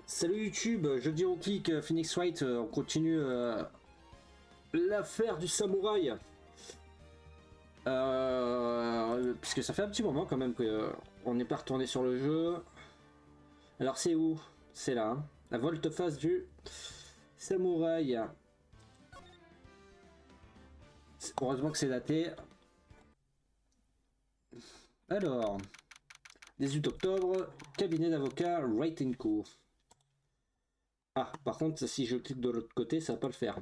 Salut YouTube, jeudi au clic, Phoenix Wright, on continue l'affaire du samouraï. Puisque ça fait un petit moment quand même qu'on n'est pas retourné sur le jeu. Alors c'est où? C'est là, hein. La volte-face du samouraï. Heureusement que c'est daté. Alors, 18 octobre, cabinet d'avocat Wright & Co. Ah, par contre, si je clique de l'autre côté, ça va pas le faire.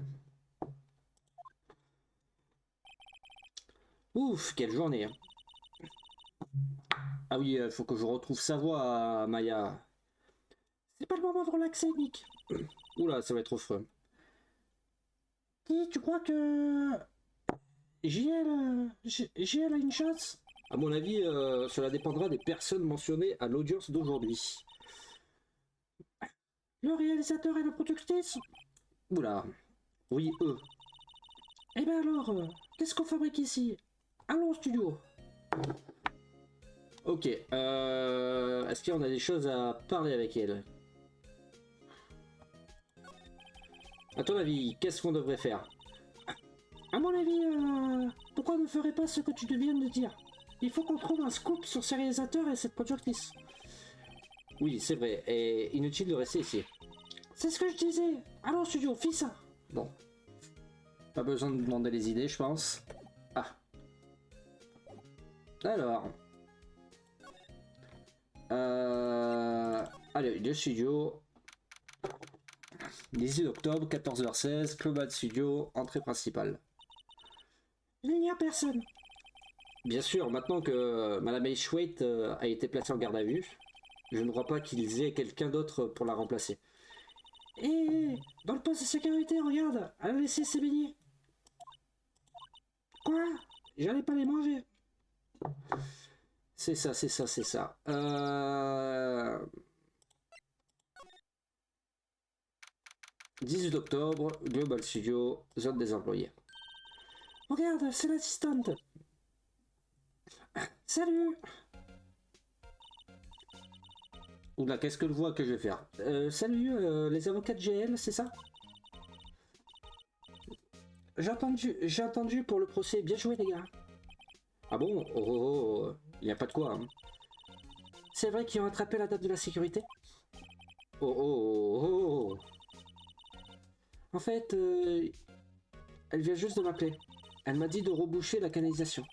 Ouf, quelle journée. Ah oui, faut que je retrouve sa voix, Maya. C'est pas le moment de relaxer, Nick. Oula, ça va être affreux. Dis, tu crois que JL a une chance? À mon avis, cela dépendra des personnes mentionnées à l'audience d'aujourd'hui. Le réalisateur et la productrice? Oula, oui, eux. Eh ben alors, qu'est-ce qu'on fabrique ici? Allons au studio. Ok, est-ce qu'on a des choses à parler avec elle? À ton avis, qu'est-ce qu'on devrait faire? À mon avis, pourquoi ne ferait pas ce que tu viens de dire? Il faut qu'on trouve un scoop sur ces réalisateurs et cette productrice. Oui, c'est vrai, et inutile de rester ici. C'est ce que je disais. Allons au studio, fais ça. Bon. Pas besoin de demander les idées, je pense. Ah. Alors. Allez, le studio. 18 octobre, 14h16, Global Studio, entrée principale. Il n'y a personne. Bien sûr, maintenant que Madame H. a été placée en garde à vue, je ne crois pas qu'ils aient quelqu'un d'autre pour la remplacer. Et dans le poste de sécurité, regarde, elle a laissé ses beignets. Quoi? J'allais pas les manger. C'est ça, c'est ça, c'est ça. 18 octobre, Global Studio, zone des employés. Regarde, c'est l'assistante. Salut. Oula, qu'est-ce que je vois que je vais faire? Salut, les avocats de GL, c'est ça? J'ai entendu pour le procès. Bien joué, les gars. Ah bon? Oh, oh, oh, il n'y a pas de quoi. Hein. C'est vrai qu'ils ont attrapé la date de la sécurité? Oh, oh, oh, oh. En fait, elle vient juste de m'appeler. Elle m'a dit de reboucher la canalisation.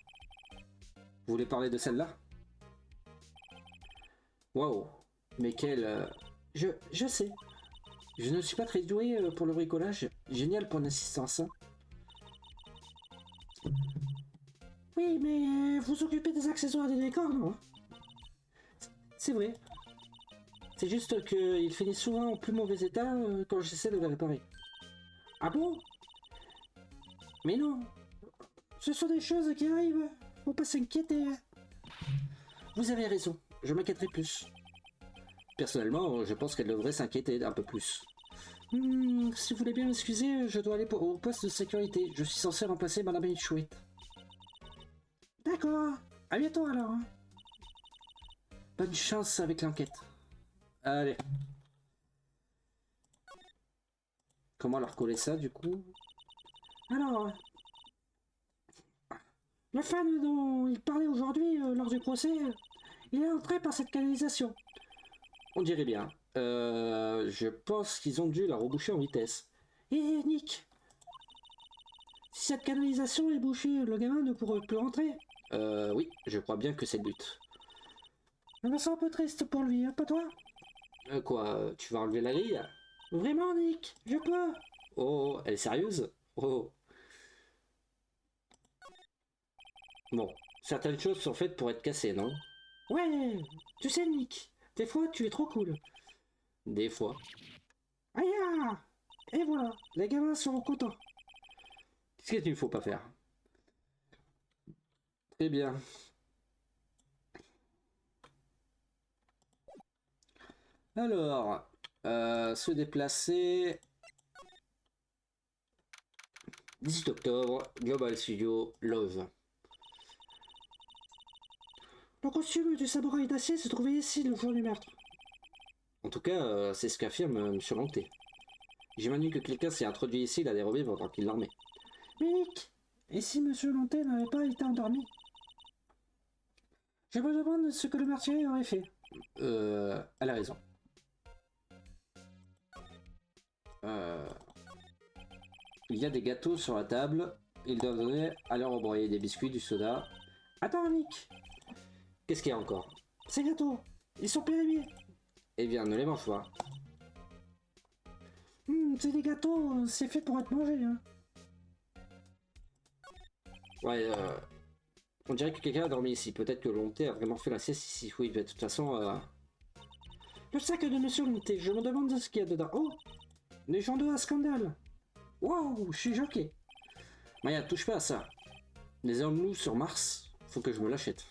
Vous voulez parler de celle-là? Waouh. Mais quelle... Je sais. Je ne suis pas très doué pour le bricolage. Génial pour l'assistance. Hein. Oui, mais vous occupez des accessoires et des décors, non? C'est vrai. C'est juste qu'il finit souvent en plus mauvais état quand j'essaie de le réparer. Ah bon? Mais non. Ce sont des choses qui arrivent. Faut pas s'inquiéter. Vous avez raison. Je m'inquiéterai plus. Personnellement, je pense qu'elle devrait s'inquiéter un peu plus. Si vous voulez bien m'excuser, je dois aller au poste de sécurité. Je suis censé remplacer Madame Hitchwit. D'accord. À bientôt alors. Hein. Bonne chance avec l'enquête. Allez. Comment leur coller ça du coup? Alors, le fan dont il parlait aujourd'hui lors du procès, il est entré par cette canalisation. On dirait bien. Je pense qu'ils ont dû la reboucher en vitesse. Et Nick, si cette canalisation est bouchée, le gamin ne pourra plus rentrer. Oui, je crois bien que c'est le but. Je me sens un peu triste pour lui, hein, pas toi? Quoi, tu vas enlever la grille? Vraiment, Nick, je peux. Oh, elle est sérieuse? Oh. Bon, certaines choses sont faites pour être cassées, non? Ouais, tu sais, Nick, des fois tu es trop cool. Des fois. Aïe! Et voilà, les gamins seront contents. Qu'est-ce qu'il ne faut pas faire? Très bien. Alors, se déplacer. 18 octobre, Global Studio, Love. Le costume du samouraï d'acier se trouvait ici le jour du meurtre. En tout cas, c'est ce qu'affirme Monsieur Lanté. J'imagine que quelqu'un s'est introduit ici, il a dérobé pendant qu'il dormait. Mick, et si Monsieur Lanté n'avait pas été endormi? Je me demande ce que le meurtrier aurait fait. Elle a raison. Il y a des gâteaux sur la table. Il devrait alors broyer des biscuits, du soda. Attends, Nick. Qu'est-ce qu'il y a encore? Ces gâteaux, ils sont périmés. Eh bien, ne les mange pas. C'est des gâteaux, c'est fait pour être mangé. Hein. Ouais, on dirait que quelqu'un a dormi ici. Peut-être que Lonté a vraiment fait la sieste ici. Oui, de toute façon... Le sac de Monsieur Lonté, je me demande ce qu'il y a dedans. Oh, des gens de un scandale. Waouh, je suis choqué. Maya, touche pas à ça. Les hommes loups sur Mars, faut que je me l'achète.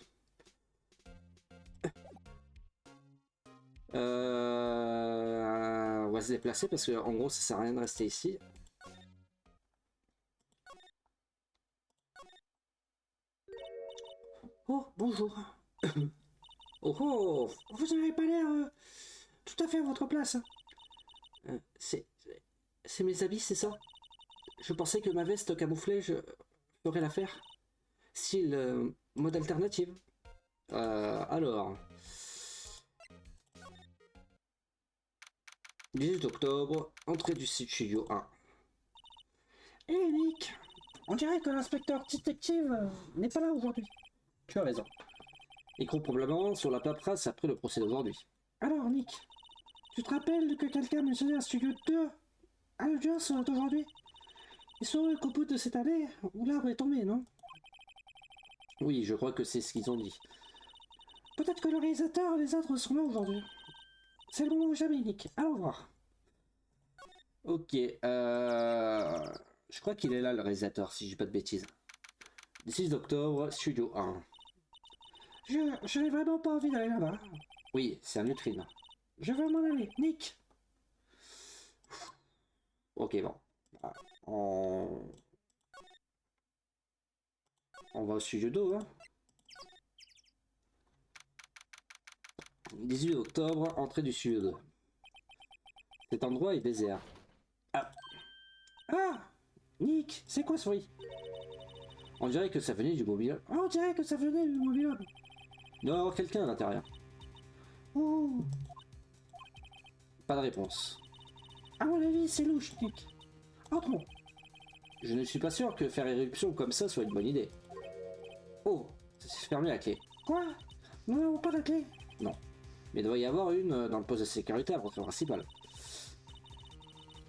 On va se déplacer parce que en gros ça sert à rien de rester ici. Oh, bonjour. Oh oh, vous n'avez pas l'air tout à fait à votre place. C'est mes habits, c'est ça? Je pensais que ma veste camouflage ferait l'affaire. Style mode alternative. Alors... 18 octobre, entrée du studio 1. Hé Nick, on dirait que l'inspecteur détective n'est pas là aujourd'hui. Tu as raison. Il croit probablement sur la paperasse après le procès d'aujourd'hui. Alors Nick, tu te rappelles que quelqu'un mentionnait un studio 2 à l'audience d'aujourd'hui? Il saurait qu'au bout de cette année, où l'arbre est tombé, non? Oui, je crois que c'est ce qu'ils ont dit. Peut-être que le réalisateur et les autres sont là aujourd'hui. C'est le moment ou jamais, Nick. Allons voir. Ok, je crois qu'il est là, le réalisateur, si je dis pas de bêtises. 6 octobre, studio 1. Je n'ai vraiment pas envie d'aller là-bas. Oui, c'est un neutrino. Je veux m'en aller. Nick. Ok, bon. On va au studio 2, hein. 18 octobre, entrée du studio 2. Cet endroit est désert. Ah. Ah, Nick, c'est quoi ce bruit? On dirait que ça venait du mobile. On dirait que ça venait du mobile. Il doit y avoir quelqu'un à l'intérieur. Oh. Pas de réponse. À mon avis, c'est louche, Nick. Entrons. Je ne suis pas sûr que faire éruption comme ça soit une bonne idée. Oh, ça s'est fermé la clé. Quoi? Nous n'avons pas la clé? Non. Mais il doit y avoir une dans le poste de sécurité à l'entrée principale.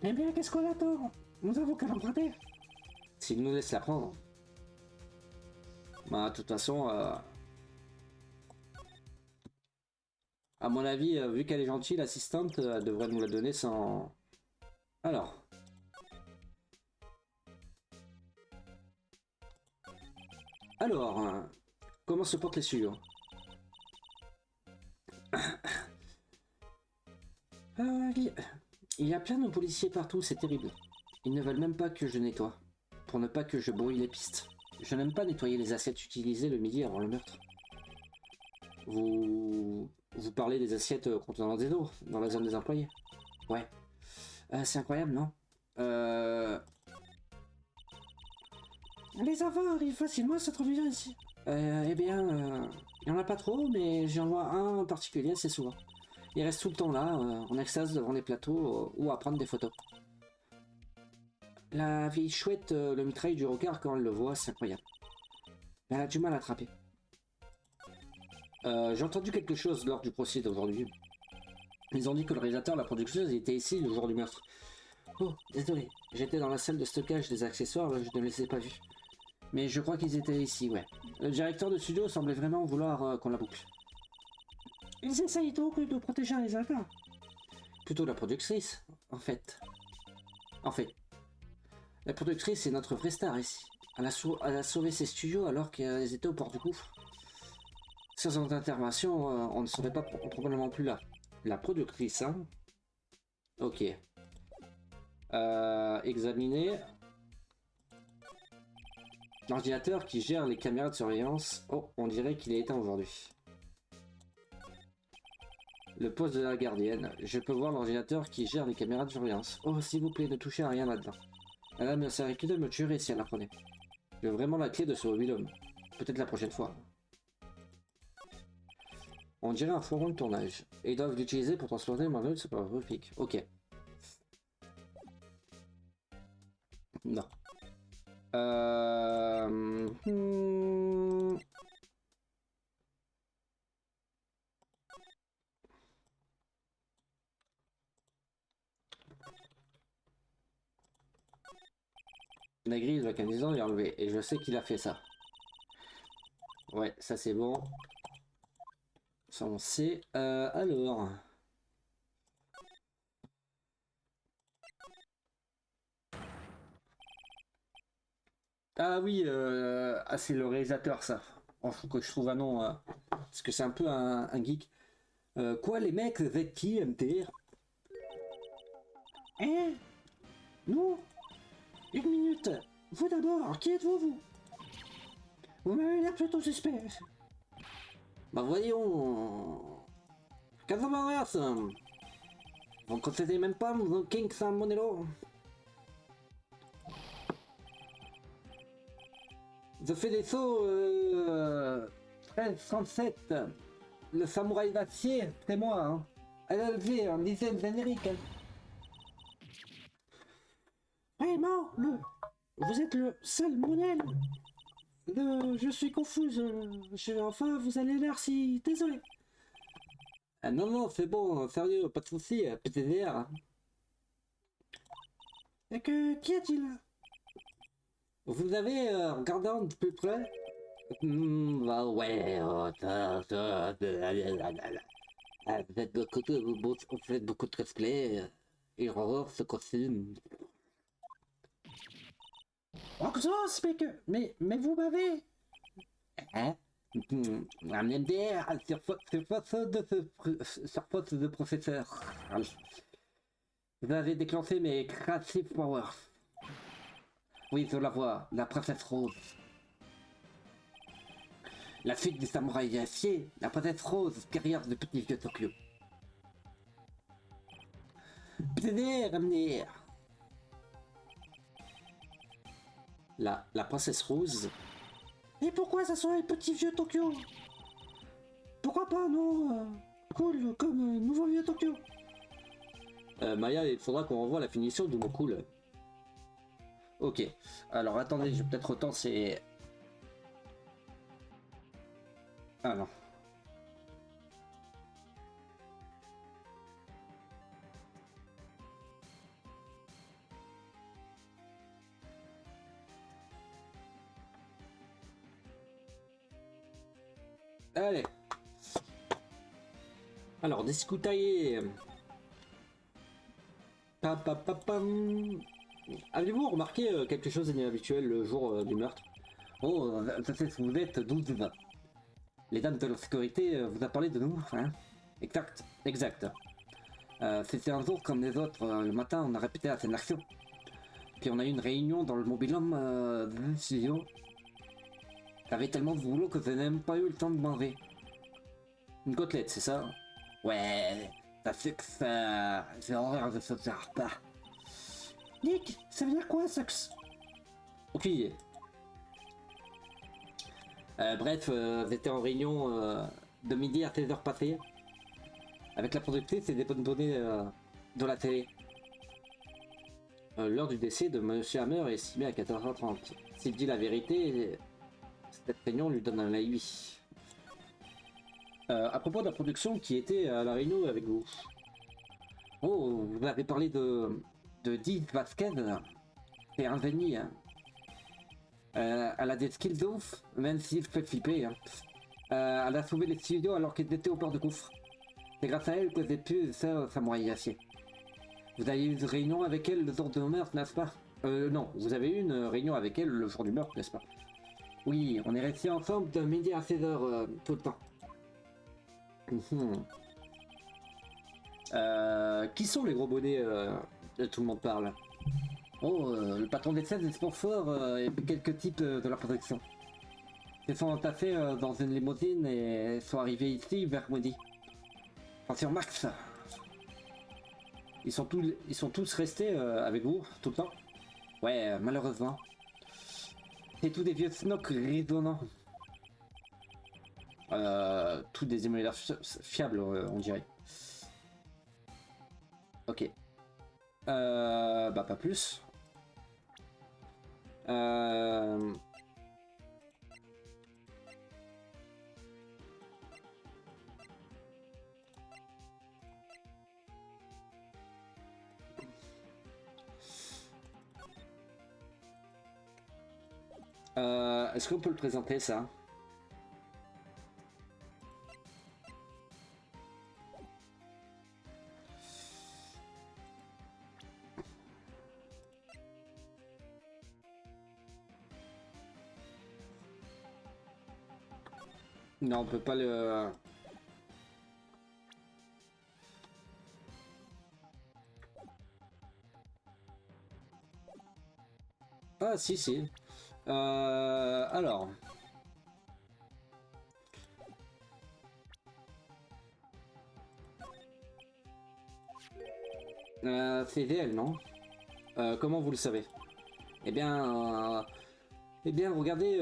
Eh bien, qu'est-ce qu'on attend? Nous avons qu'à l'emprunter. S'il nous laisse la prendre. Bah, de toute façon, à mon avis, vu qu'elle est gentille, l'assistante, elle devrait nous la donner sans... Alors. Comment se portent les studios? Il y a plein de policiers partout, c'est terrible. Ils ne veulent même pas que je nettoie, pour ne pas que je brouille les pistes. Je n'aime pas nettoyer les assiettes utilisées le midi avant le meurtre. Vous parlez des assiettes contenant des eaux, dans la zone des employés? Ouais. C'est incroyable, non? Les enfants arrivent facilement à s'introduire ici. Eh bien, il n'y en a pas trop, mais j'en vois un en particulier assez souvent. Il reste tout le temps là, en extase devant les plateaux ou à prendre des photos. La vieille chouette le mitraille du regard quand elle le voit, c'est incroyable. Elle a du mal à attraper. J'ai entendu quelque chose lors du procès d'aujourd'hui. Ils ont dit que le réalisateur, la productrice, était ici le jour du meurtre. Oh, désolé, j'étais dans la salle de stockage des accessoires, je ne les ai pas vus. Mais je crois qu'ils étaient ici, ouais. Le directeur de studio semblait vraiment vouloir qu'on la boucle. Ils essayent donc de protéger les réalisateur. Plutôt la productrice, en fait. La productrice est notre vraie star ici. Elle a sauvé ses studios alors qu'ils étaient au port du gouffre. Sans son intervention, on ne serait pas probablement plus là. La productrice, hein? Ok. Examiner. L'ordinateur qui gère les caméras de surveillance. Oh, on dirait qu'il est éteint aujourd'hui. Le poste de la gardienne. Je peux voir l'ordinateur qui gère les caméras de surveillance. Oh, s'il vous plaît, ne touchez à rien là-dedans. Madame Sarikida me tuerait si elle l'apprenait. Je veux vraiment la clé de ce mobil-homme. Peut-être la prochaine fois. On dirait un fourgon de tournage. Et ils doivent l'utiliser pour transporter le manuel soporifique. Ok. Non. La grille de la canalisation est enlevée. Et je sais qu'il a fait ça. Ouais, ça c'est bon. Ça on sait. Alors. Ah oui, ah, c'est le réalisateur ça. Oh, faut que je trouve un nom. Parce que c'est un peu un geek. Quoi les mecs, vous êtes qui MTR? Hein? Nous? Une minute. Vous d'abord, qui êtes-vous vous? Vous m'avez l'air plutôt suspect. Bah voyons. Casamaras. Vous ne connaissez même pas mon King Sam Monero? Je fais des sauts 1337. Le samouraï d'acier, c'est moi. Hein. LLV, un dixième générique. Hein. Vraiment, vous êtes le seul Monel. Je suis confuse. Enfin, vous allez l'air si... Désolé. Ah non, non, c'est bon, sérieux, pas de soucis, PTDR. Et que... Qui a-t-il? Vous avez regardé un de plus près? Bah ouais, vous faites beaucoup de cosplay, et horreur ce costume. Oxos, mais vous m'avez... Hein? Un MDR, surface de professeur. Vous avez déclenché mes creative powers. Oui, je la vois, la princesse rose. La fuite du samouraï d'acier, la princesse rose, guerrière de petit vieux Tokyo. PDR, MDR. La princesse rose. Et pourquoi ça soit les petits vieux Tokyo? Pourquoi pas, non cool, comme nouveau vieux Tokyo. Maya, il faudra qu'on revoie la finition de mon cool. Ok, alors attendez, je vais peut-être retenser. Ah non. Allez. Alors, discutailler. Avez-vous remarqué quelque chose d'inhabituel le jour du meurtre? Oh, ça c'est ce que vous êtes 12. Les dames de la sécurité vous a parlé de nous, hein? Exact, exact. C'était un jour comme les autres. Le matin, on a répété la scène d'action. Puis on a eu une réunion dans le mobil-home de studio. J'avais tellement de boulot que je n'ai même pas eu le temps de manger. Une côtelette, c'est ça? Ouais, ça fait que ça... J'ai horreur de ce repas. Nick, ça veut dire quoi, Sox? Aucune idée. Bref, j'étais en réunion de midi à 16h passées. Avec la productrice et des bonnes données de la télé. L'heure du décès de Monsieur Hammer est estimée à 14h30. S'il dit la vérité, cette réunion lui donne un oui. À propos de la production qui était à la réunion avec vous. Oh, vous avez parlé de Diz Vasquez. C'est un génie. Hein. Elle a des skills de ouf, même s'il fait flipper. Hein. Elle a sauvé les studios alors qu'ils étaient au port de gouffre. C'est grâce à elle que j'ai pu faire Samouraï Acier. Vous avez eu une réunion avec elle le jour du meurtre, n'est-ce pas? Non, vous avez eu une réunion avec elle le jour du meurtre, n'est-ce pas? Oui, on est restés ensemble de midi à 16h tout le temps. Qui sont les gros bonnets tout le monde parle? Oh, le patron des scènes, des sponsors et quelques types de la production. Ils sont entassés dans une limousine et sont arrivés ici vers midi. Attention Max. Ils sont tous restés avec vous tout le temps? Ouais, malheureusement. C'est tous des vieux snocks résonnants. Tous des émulateurs fiables, on dirait. Ok. Bah pas plus. Est-ce qu'on peut le présenter ça? Non, on peut pas le... Ah si si. Alors... c'est VL, non? Comment vous le savez? Eh bien... regardez,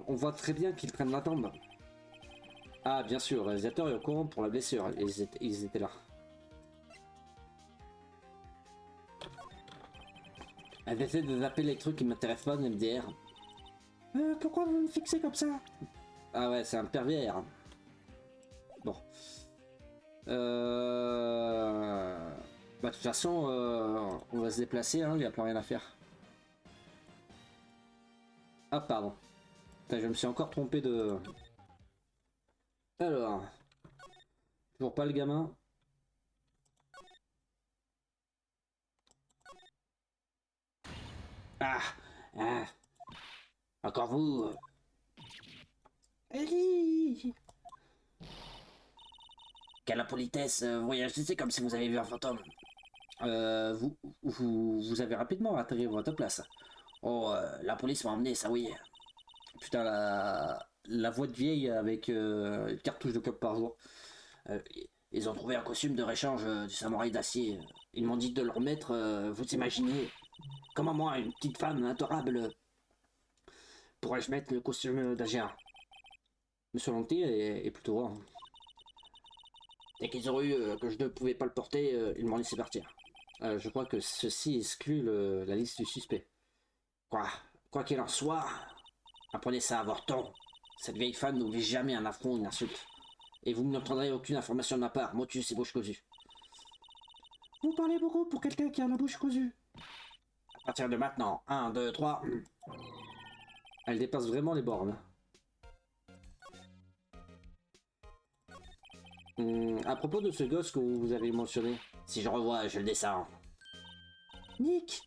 on voit très bien qu'ils prennent la tombe. Ah, bien sûr, le réalisateur est au courant pour la blessure, ils étaient là. Elle essaie de zapper les trucs qui m'intéressent pas de MDR. Pourquoi vous me fixez comme ça? Ah ouais, c'est un pervers. Bon. Bah de toute façon, on va se déplacer, hein, il n'y a plus rien à faire. Ah pardon. Putain, je me suis encore trompé de... Alors... Toujours pas le gamin. Ah, ah. Encore vous. Ellie. Quelle impolitesse, voyagez comme si vous avez vu un fantôme. Vous avez rapidement atterri à votre place. Oh, la police m'a emmené, ça oui. Putain, la voix de vieille avec une cartouche de clope par jour. Euh, ils ont trouvé un costume de réchange du samouraï d'acier. Ils m'ont dit de le remettre, vous imaginez. Comment moi, une petite femme adorable, pourrais-je mettre le costume d'Agien? Monsieur Lanty est plutôt rare. Dès qu'ils ont eu que je ne pouvais pas le porter, ils m'ont laissé partir. Je crois que ceci exclut la liste du suspect. Quoi qu'il en soit, apprenez ça à votre ton. Cette vieille femme n'oublie jamais un affront ou une insulte. Et vous n'obtiendrez aucune information de ma part, motus et bouche cousue. Vous parlez beaucoup pour quelqu'un qui a la bouche cousue. À partir de maintenant, 1, 2, 3. Elle dépasse vraiment les bornes. À propos de ce gosse que vous avez mentionné, si je revois, je le descends. Nick,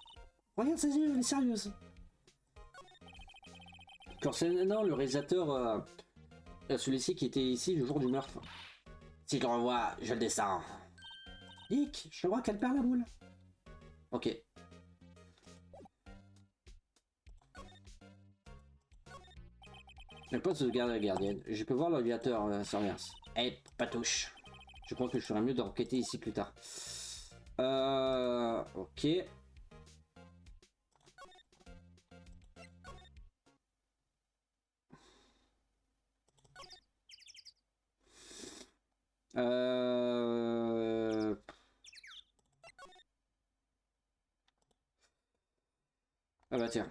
regarde ses yeux, elle est sérieuse. Concernant le réalisateur, celui-ci qui était ici le jour du meurtre. Si je le revois, je le descends. Nick, je vois qu'elle perd la boule. Ok. Le poste de garde à la gardienne. Je peux voir l'aviateur surveillance. Eh, pas touche. Je pense que je ferais mieux d'enquêter ici plus tard. Ok. Ah bah tiens.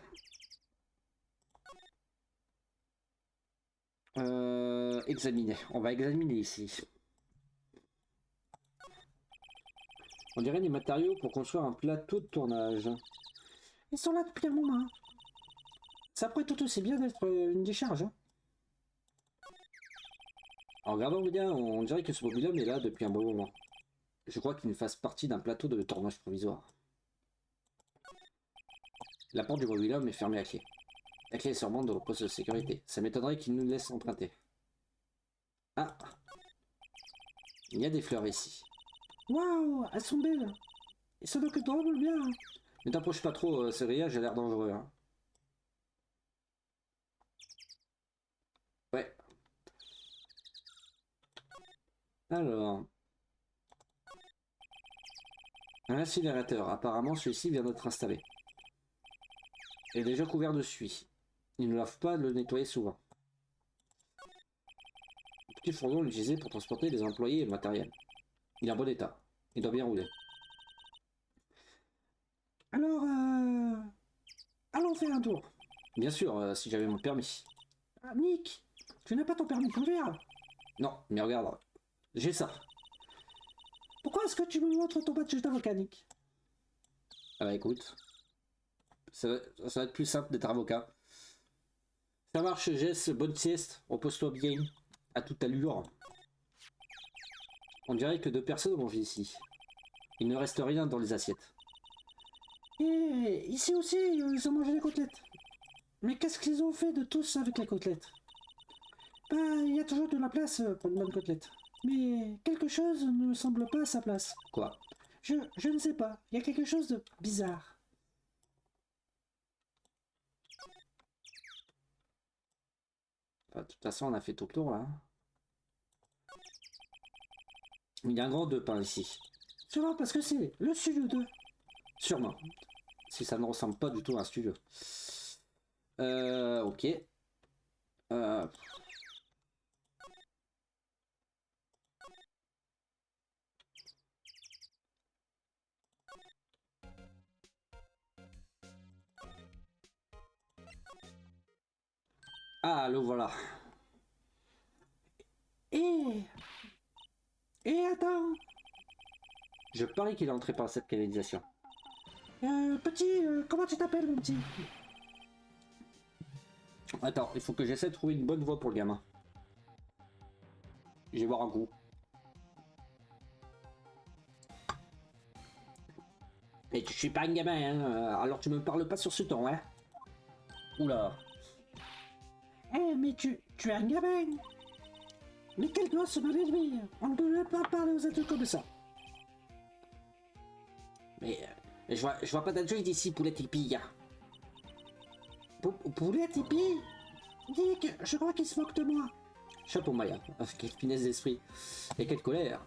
Examiner. On va examiner ici. On dirait des matériaux pour construire un plateau de tournage. Ils sont là depuis un moment. Ça pourrait tout aussi bien d'être une décharge. En regardant bien, on dirait que ce mobil-homme est là depuis un bon moment. Je crois qu'il fasse partie d'un plateau de tournage provisoire. La porte du mobil-homme est fermée à clé. La clé est sûrement dans le poste de sécurité. Ça m'étonnerait qu'il nous laisse emprunter. Ah! Il y a des fleurs ici. Waouh! Elles sont belles! Et ça doit que drôle bien! Ne t'approche pas trop, ce grillage a l'air dangereux. Hein. Ouais. Alors... Un incinérateur. Apparemment, celui-ci vient d'être installé. Il est déjà couvert de suie. Il ne doivent pas le nettoyer souvent. Le petit fourgon est utilisé pour transporter les employés et le matériel. Il est en bon état. Il doit bien rouler. Alors, allons faire un tour. Bien sûr, si j'avais mon permis. Ah, Nick, tu n'as pas ton permis de conduire? Non, mais regarde, j'ai ça. Pourquoi est-ce que tu me montres ton badge d'avocat, Nick? Ah bah écoute, ça va être plus simple d'être avocat. Ça marche, Jess, bonne sieste, repose-toi bien, à toute allure. On dirait que deux personnes mangent ici. Il ne reste rien dans les assiettes. Et ici aussi, ils ont mangé des côtelettes. Mais qu'est-ce qu'ils ont fait de tous avec les côtelettes? Bah, il y a toujours de la place pour une bonne côtelette. Mais quelque chose ne me semble pas à sa place. Quoi? Je ne sais pas. Il y a quelque chose de bizarre. Enfin, de toute façon, on a fait tout le tour là. Il y a un grand 2 pains ici. Sûrement parce que c'est le studio 2. Sûrement. Si ça ne ressemble pas du tout à un studio. Ok. Euh... Ah, le voilà. Et... Et attends. Je parie qu'il est entré par cette canalisation. Petit, comment tu t'appelles, mon petit? Attends, il faut que j'essaie de trouver une bonne voie pour le gamin. Je vais voir un coup. Mais je suis pas un gamin, hein. Alors tu me parles pas sur ce ton, hein. Oula. Eh, mais tu es un gamin. Mais quel gosse mal élevé. On ne peut même pas parler aux adultes comme ça. Mais je vois pas d'adulte ici, poulette hippie. Poulette hippie? Dick, je crois qu'il se moque de moi. Chapeau Maya, quelle finesse d'esprit. Et quelle colère.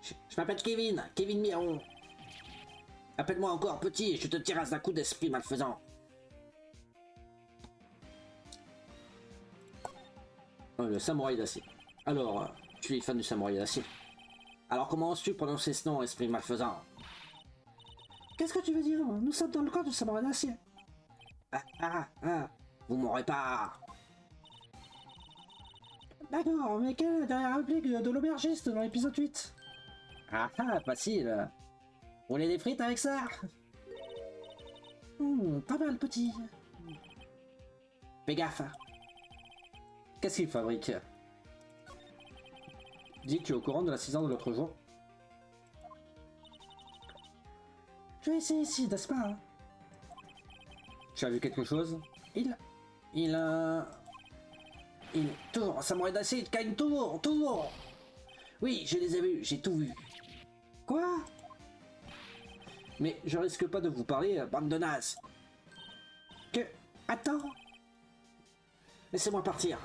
Je m'appelle Kevin, Kevin Miron. Appelle-moi encore petit et je te tirasse d'un coup d'esprit malfaisant. Le samouraï d'acier. Alors, tu es fan du samouraï d'acier. Alors comment oses-tu prononcer ce nom, esprit malfaisant? Qu'est-ce que tu veux dire? Nous sommes dans le corps du samouraï d'acier. Vous m'aurez pas. D'accord, mais quelle est la dernière réplique de l'aubergiste dans l'épisode 8? Facile. Vous voulez des frites avec ça? Pas mal, petit. Fais gaffe. Qu'est-ce qu'il fabrique? Dis que tu es au courant de l'incident de l'autre jour? Je vais essayer ici, n'est-ce pas? Hein? Tu as vu quelque chose? Il... Toujours, un samouraï d'acier, il gagne toujours. Oui, je les ai vus, j'ai tout vu. Quoi? Mais je risque pas de vous parler, bande de nazes. Attends. Laissez-moi partir.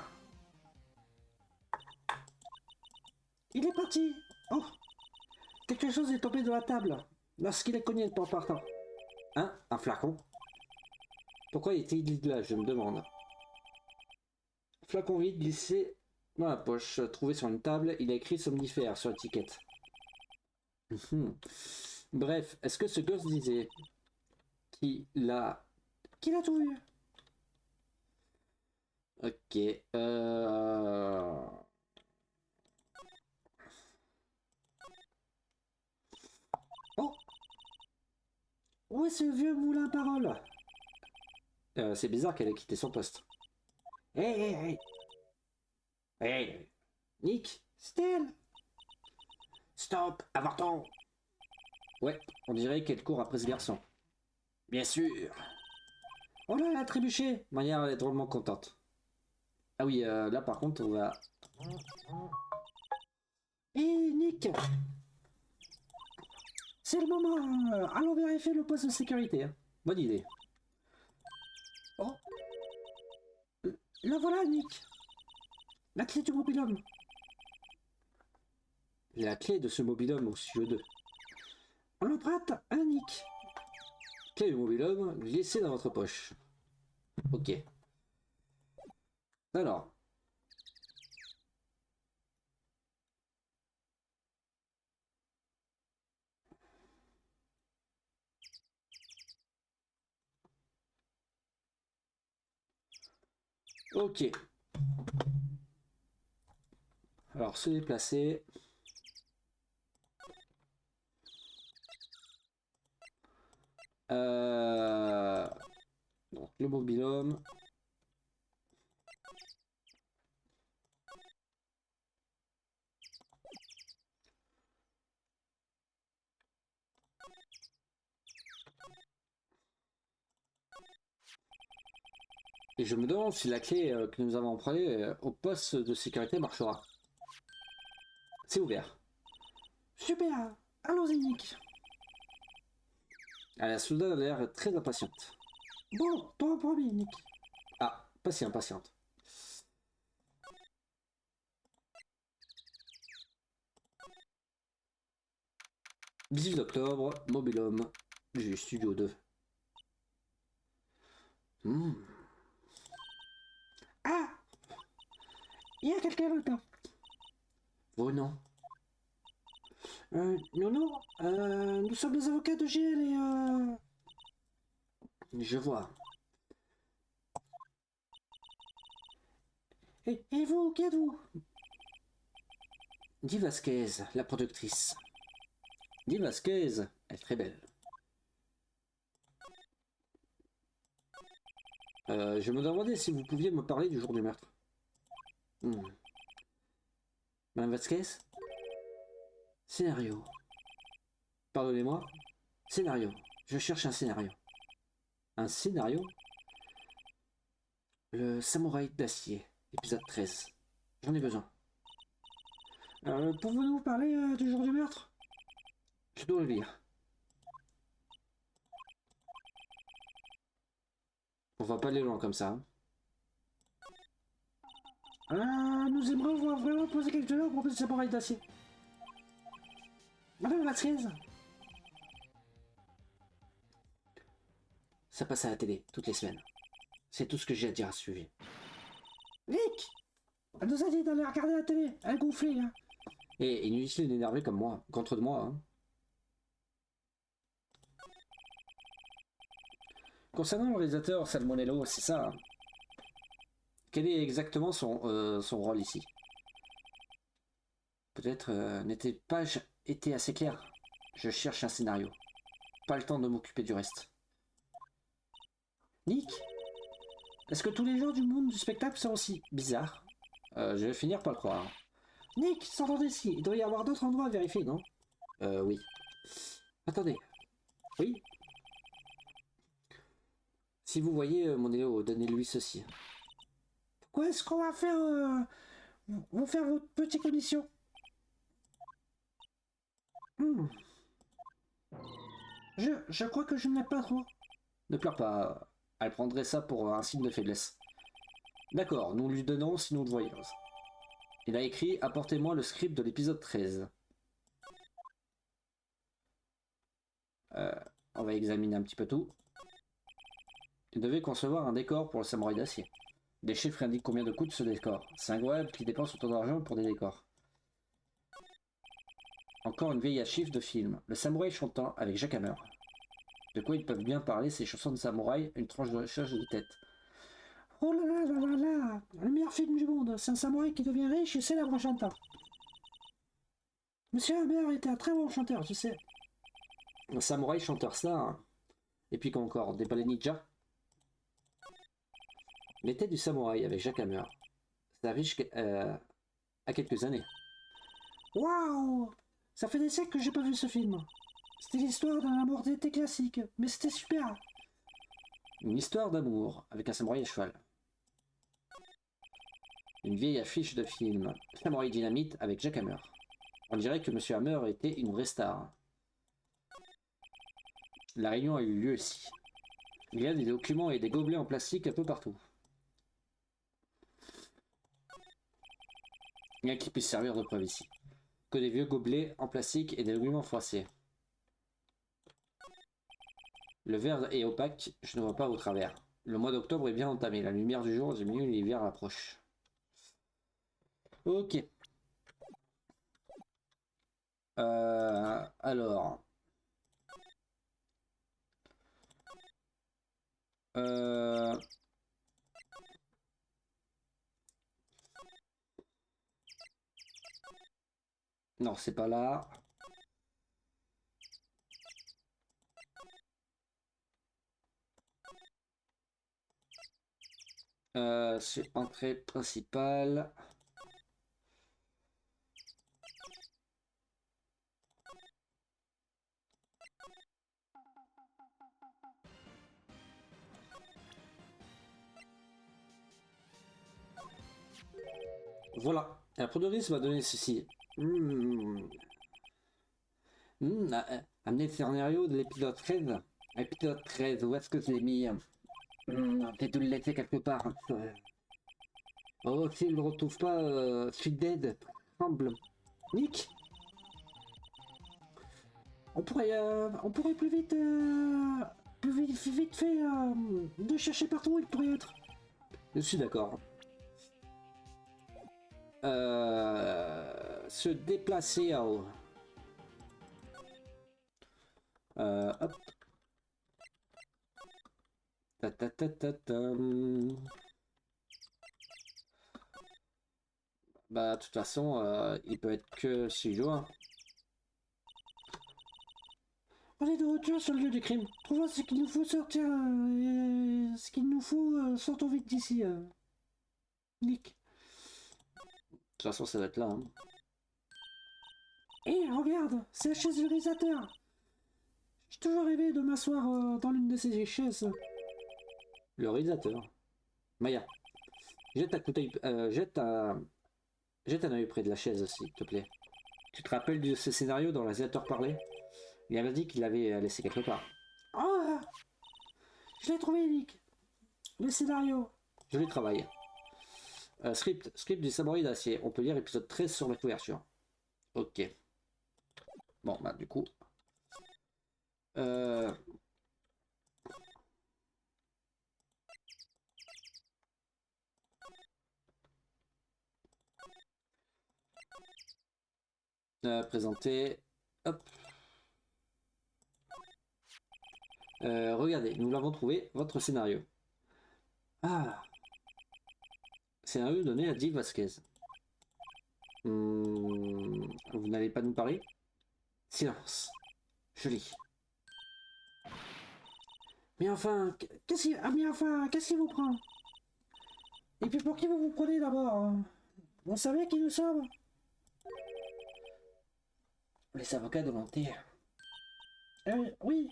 Il est parti. Oh. Quelque chose est tombé de la table lorsqu'il est cogné en partant. Hein? Un flacon? Pourquoi était-il là, je me demande. Flacon vide glissé dans la poche, trouvé sur une table, il a écrit somnifère sur l'étiquette. Bref, est-ce que ce gosse disait qu'il a tout vu? Ok. Oh! Où est ce vieux moulin à parole? C'est bizarre qu'elle ait quitté son poste. Hey! Nick, c'est elle! Stop, avorton! Ouais, on dirait qu'elle court après ce garçon. Bien sûr! Oh là, elle a trébuché! Maya est drôlement contente. Ah oui, là par contre, on va... Hé, Nick! C'est le moment! Allons vérifier le poste de sécurité. Hein. Bonne idée. Oh! La voilà, Nick! La clé du mobilhome! La clé de ce mobilhome au studio 2. On l'emprunte à Nick. Clé du mobil-homme, glissez dans votre poche. Ok. Alors. Ok. Alors, se déplacer. Donc, le mobil-homme. Et je me demande si la clé que nous avons empruntée au poste de sécurité marchera. C'est ouvert. Super. Allons-y, Nick. Ah, la soldat a l'air très impatiente. Bon, toi en premier, Nick. Ah, patiente. 18 octobre, Mobilhome, du Studio 2. Ah, il y a quelqu'un là-dedans. Oh non. Non, nous sommes les avocats de GL Je vois. Et vous, qui êtes-vous? Di Vasquez, la productrice. Di Vasquez, elle est très belle. Je me demandais si vous pouviez me parler du jour du meurtre. Madame Vasquez? Scénario. Pardonnez-moi. Scénario. Je cherche un scénario. Un scénario? Le samouraï d'acier, épisode 13. J'en ai besoin. Pouvez-vous nous parler du jour du meurtre? Je dois le lire. On va pas aller loin comme ça. Nous aimerions vraiment poser quelques questions à propos du samouraï d'acier. Madame Vasquez? Ça passe à la télé, toutes les semaines. C'est tout ce que j'ai à dire à ce sujet. Nick! Elle nous a dit d'aller regarder la télé, elle gonflait, hein. Et inutile d'énerver comme moi, contre moi, hein. Concernant le réalisateur Salmonello, c'est ça, hein. Quel est exactement son rôle ici? Peut-être n'était pas été assez clair. Je cherche un scénario. Pas le temps de m'occuper du reste. Nick? Est-ce que tous les gens du monde du spectacle sont aussi bizarres? Je vais finir par le croire. Nick, s'entendez ici. Il doit y avoir d'autres endroits à vérifier, non? Oui. Attendez. Oui? Si vous voyez mon Néo, donnez-lui ceci. Pourquoi est-ce qu'on va faire... vous faire votre petite commission? Je crois que je n'ai pas trop. Ne pleure pas. Elle prendrait ça pour un signe de faiblesse. D'accord, nous lui donnons si nous le voyons. Il a écrit « Apportez-moi le script de l'épisode 13 ». On va examiner un petit peu tout. Il devait concevoir un décor pour le samouraï d'acier. Des chiffres indiquent combien de coûte ce décor. C'est incroyable qu'il dépense autant d'argent pour des décors. Encore une vieille affiche de film. Le samouraï chantant avec Jack Hammer. De quoi ils peuvent bien parler ces chansons de samouraï, une tranche de charge de tête. Oh là là là là là! Le meilleur film du monde, c'est un samouraï qui devient riche et célèbre chanteur. Monsieur Hammer était un très bon chanteur, je sais. Un samouraï chanteur ça, hein. Et puis quoi encore, des balais ninja. Les têtes du samouraï avec Jack Hammer. Ça riche à quelques années. Waouh! Ça fait des siècles que j'ai pas vu ce film. C'était l'histoire d'un amour d'été classique, mais c'était super. Une histoire d'amour avec un samouraï à cheval. Une vieille affiche de film. Samouraï Dynamite avec Jack Hammer. On dirait que Monsieur Hammer était une vraie star. La réunion a eu lieu ici. Il y a des documents et des gobelets en plastique un peu partout. Rien qui puisse servir de preuve ici. Que des vieux gobelets en plastique et des documents froissés. Le verre est opaque, je ne vois pas au travers. Le mois d'octobre est bien entamé, la lumière du jour diminue, l'hiver approche. Ok. Alors... Euh... Non, c'est pas là. C'est entrée principale. Voilà. La protagoniste m'a donné ceci. Amener le scénario de l'épisode 13. Épisode 13, où est-ce que je l'ai mis? J'ai dû le laisser quelque part. Oh, s'il ne le retrouve pas, je suis dead. Tremble. Nick, on pourrait plus vite fait de chercher partout où il pourrait être. Je suis d'accord. Se déplacer à haut. Hop. Ta ta ta ta ta. Bah, de toute façon, il peut être que studio. Hein. On est de retour sur le lieu du crime. Trouvons ce qu'il nous faut sortir. Ce qu'il nous faut, sortons vite d'ici. Nick. De toute façon, ça va être là. Hein. Hé, regarde, c'est la chaise du réalisateur. J'ai toujours rêvé de m'asseoir dans l'une de ces chaises. Le réalisateur. Maya, jette un œil près de la chaise, s'il te plaît. Tu te rappelles de ce scénario dont le réalisateur parlait? Il avait dit qu'il l'avait laissé quelque part. Oh, je l'ai trouvé, Nick. Le scénario. Je l'ai travaillé. Script du samouraï d'acier. On peut lire épisode 13 sur la couverture. Ok. Bon, bah du coup... présenter... Hop. Regardez, nous l'avons trouvé, votre scénario. Ah. Scénario donné à Dick Vasquez. Vous n'allez pas nous parler? Silence. Je lis. Mais enfin, qu'est-ce qui vous prend? Et puis pour qui vous vous prenez d'abord? Vous savez qui nous sommes? Les avocats de l'Empire. Oui.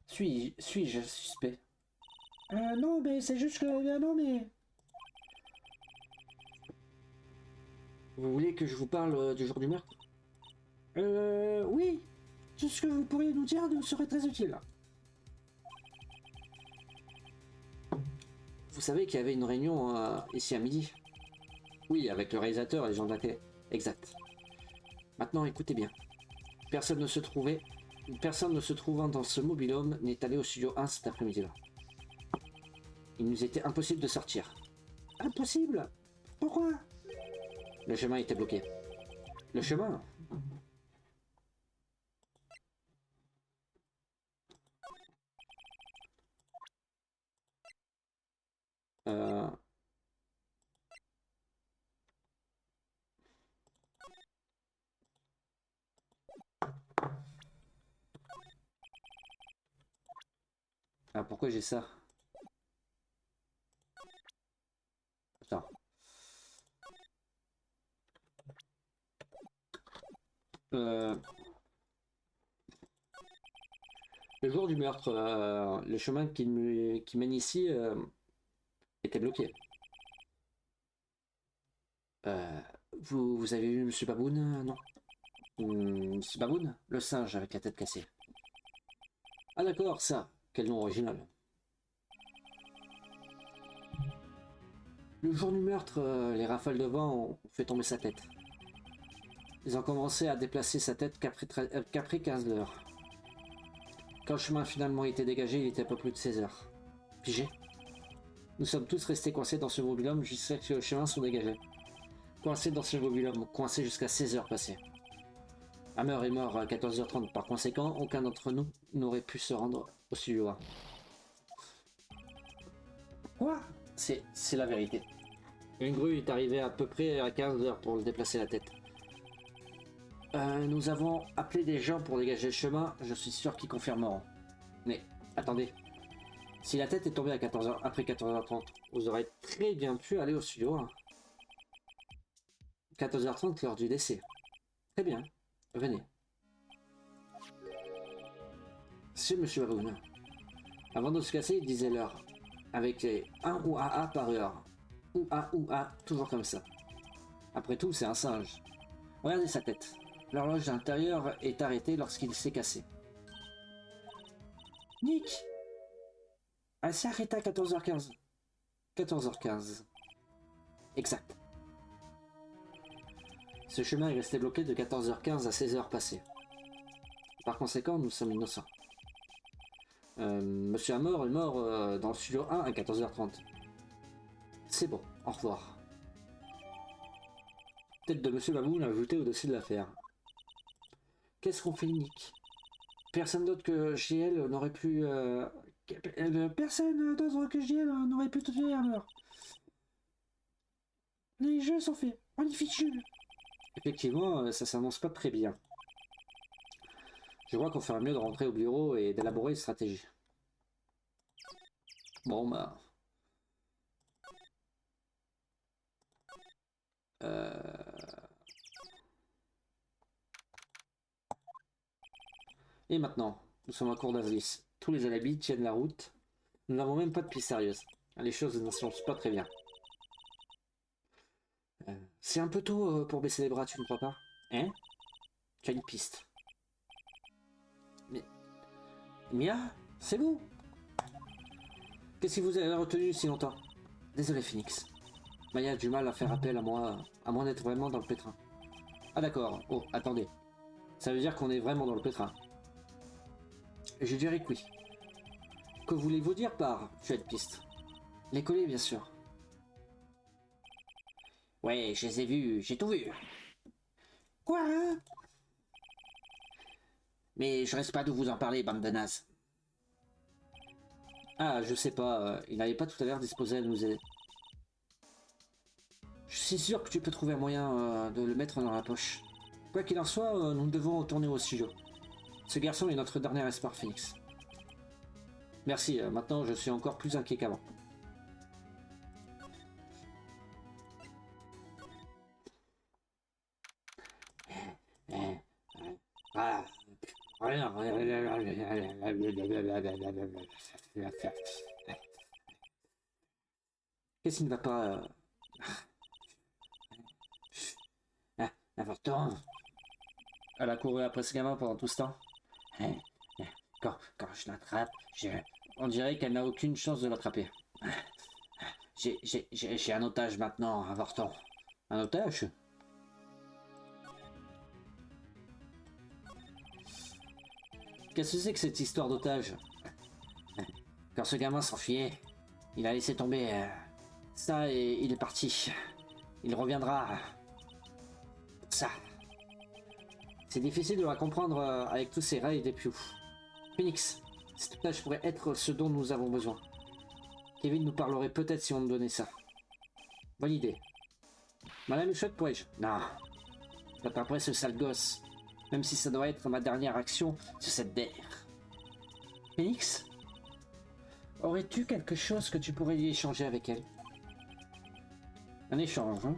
Suis-je suspect? Non, mais c'est juste que... Non, mais... Vous voulez que je vous parle du jour du meurtre? Oui. Tout ce que vous pourriez nous dire nous serait très utile. Vous savez qu'il y avait une réunion ici à midi? Oui, avec le réalisateur et les gens de la télé. Exact. Maintenant, écoutez bien. Personne ne se trouvant dans ce mobil-home n'est allé au studio 1 cet après-midi-là. Il nous était impossible de sortir. Impossible? Pourquoi? Le chemin était bloqué. Le chemin? Ah, pourquoi j'ai ça? Attends. Le jour du meurtre, le chemin qui mène ici était bloqué. Euh, vous avez vu Monsieur Baboun? Non. Monsieur Baboun? Le singe avec la tête cassée. Ah d'accord, ça. Quel nom original. Le jour du meurtre, les rafales de vent ont fait tomber sa tête. Ils ont commencé à déplacer sa tête qu'après 15 heures. Quand le chemin a finalement été dégagé, il était à peu près de 16 heures. Pigé? Nous sommes tous restés coincés dans ce mobil-homme jusqu'à ce que le chemin soit dégagé. Coincés dans ce mobil-homme, coincés jusqu'à 16 heures passées. Hammer est mort à 14h30, par conséquent, aucun d'entre nous n'aurait pu se rendre au studio 1. Quoi? C'est la vérité. Une grue est arrivée à peu près à 15 heures pour déplacer la tête. Nous avons appelé des gens pour dégager le chemin, je suis sûr qu'ils confirmeront. Mais, attendez. Si la tête est tombée à 14h, après 14h30, vous aurez très bien pu aller au studio 1. 14h30, l'heure du décès. Très bien. Venez. C'est Monsieur Baboon. Avant de se casser, il disait l'heure. Avec les 1 ou AA par heure. Ou A, toujours comme ça. Après tout, c'est un singe. Regardez sa tête. L'horloge intérieure est arrêtée lorsqu'il s'est cassé. Nick! Elle s'est arrêtée à 14h15. 14h15. Exact. Ce chemin est resté bloqué de 14h15 à 16h passées. Par conséquent, nous sommes innocents. Monsieur Hammer est mort dans le studio 1 à 14h30. C'est bon, au revoir. Tête de Monsieur Baboon ajoutée au dossier de l'affaire. Qu'est-ce qu'on fait, Nick? Personne d'autre que JL n'aurait pu... Personne d'autre que JL n'aurait pu tuer Hammer. Les jeux sont faits, on y fichu. Effectivement, ça s'annonce pas très bien. Je crois qu'on ferait mieux de rentrer au bureau et d'élaborer une stratégie. Bon, bah... Et maintenant, nous sommes à court d'Azlis. Tous les alibis tiennent la route. Nous n'avons même pas de piste sérieuse. Les choses ne s'annoncent pas très bien. C'est un peu tôt pour baisser les bras, tu ne crois pas? Hein? Tu as une piste. Mais... Mia? C'est vous? Qu'est-ce qui vous a retenu si longtemps? Désolé, Phoenix. Maya a du mal à faire appel à moi, à moins d'être vraiment dans le pétrin. Ah d'accord. Oh, attendez. Ça veut dire qu'on est vraiment dans le pétrin. Je dirais que oui. Que voulez-vous dire par « tu as une piste » ? Les colis, bien sûr. Ouais, je les ai vus, j'ai tout vu. Quoi? Mais je reste pas de vous en parler, bande de nazes. Ah, je sais pas, il n'avait pas tout à l'heure disposé à nous aider. Je suis sûr que tu peux trouver un moyen de le mettre dans la poche. Quoi qu'il en soit, nous devons retourner au studio. Ce garçon est notre dernier espoir, Phoenix. Merci, maintenant je suis encore plus inquiet qu'avant. Qu'est-ce qui ne va pas Important. Elle a couru après ce gamin pendant tout ce temps. Quand je l'attrape, on dirait qu'elle n'a aucune chance de l'attraper. J'ai un otage maintenant, avorton. Un otage? Qu'est-ce que c'est que cette histoire d'otage? Quand ce gamin s'enfuyait, il a laissé tomber ça et il est parti. Il reviendra. Ça. C'est difficile de la comprendre avec tous ces rails des pious. Phoenix, cet otage pourrait être ce dont nous avons besoin. Kevin nous parlerait peut-être si on nous donnait ça. Bonne idée. Madame Chouette, pourrais-je? Non. J'attraperai ce sale gosse. Même si ça doit être ma dernière action sur cette terre. Phoenix? Aurais-tu quelque chose que tu pourrais y échanger avec elle? Un échange, hein?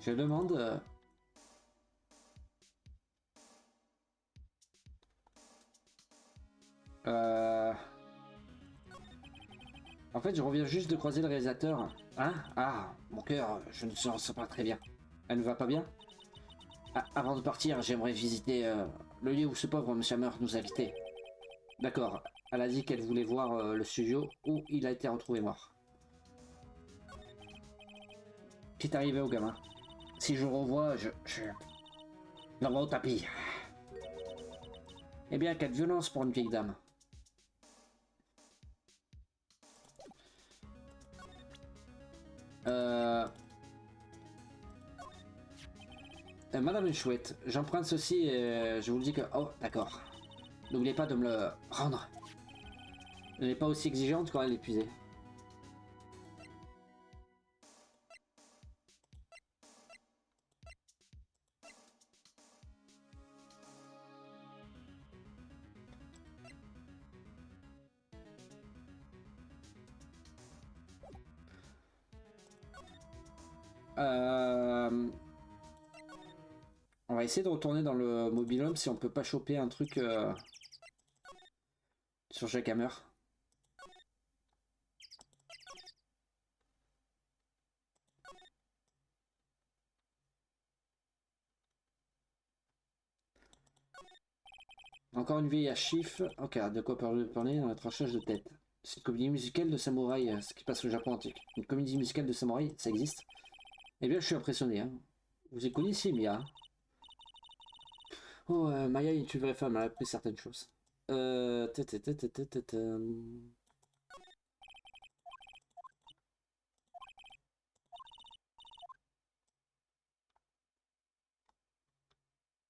Je demande... En fait, je reviens juste de croiser le réalisateur. Hein? Ah, mon cœur, je ne me sens pas très bien. Elle ne va pas bien? Ah, avant de partir, j'aimerais visiter le lieu où ce pauvre Monsieur Hammer nous a quittés. D'accord, elle a dit qu'elle voulait voir le studio où il a été retrouvé mort. Qu'est arrivé au gamin? Si je le revois, je l'envoie au tapis. Eh bien, quelle violence pour une vieille dame. Madame une chouette, j'emprunte ceci et je vous le dis que... Oh, d'accord. N'oubliez pas de me le rendre. Elle n'est pas aussi exigeante quand elle est épuisée. On va essayer de retourner dans le mobil-home si on peut pas choper un truc sur Jack Hammer. Encore une vieille à chiffre. Ok, de quoi parler dans la tranchage de tête. C'est une comédie musicale de samouraï, ce qui passe au Japon antique. Une comédie musicale de samouraï, ça existe? Eh bien, je suis impressionné. Hein. Vous y connaissez Mia? Oh, Maya est une vraie femme, elle a appris certaines choses. Ta.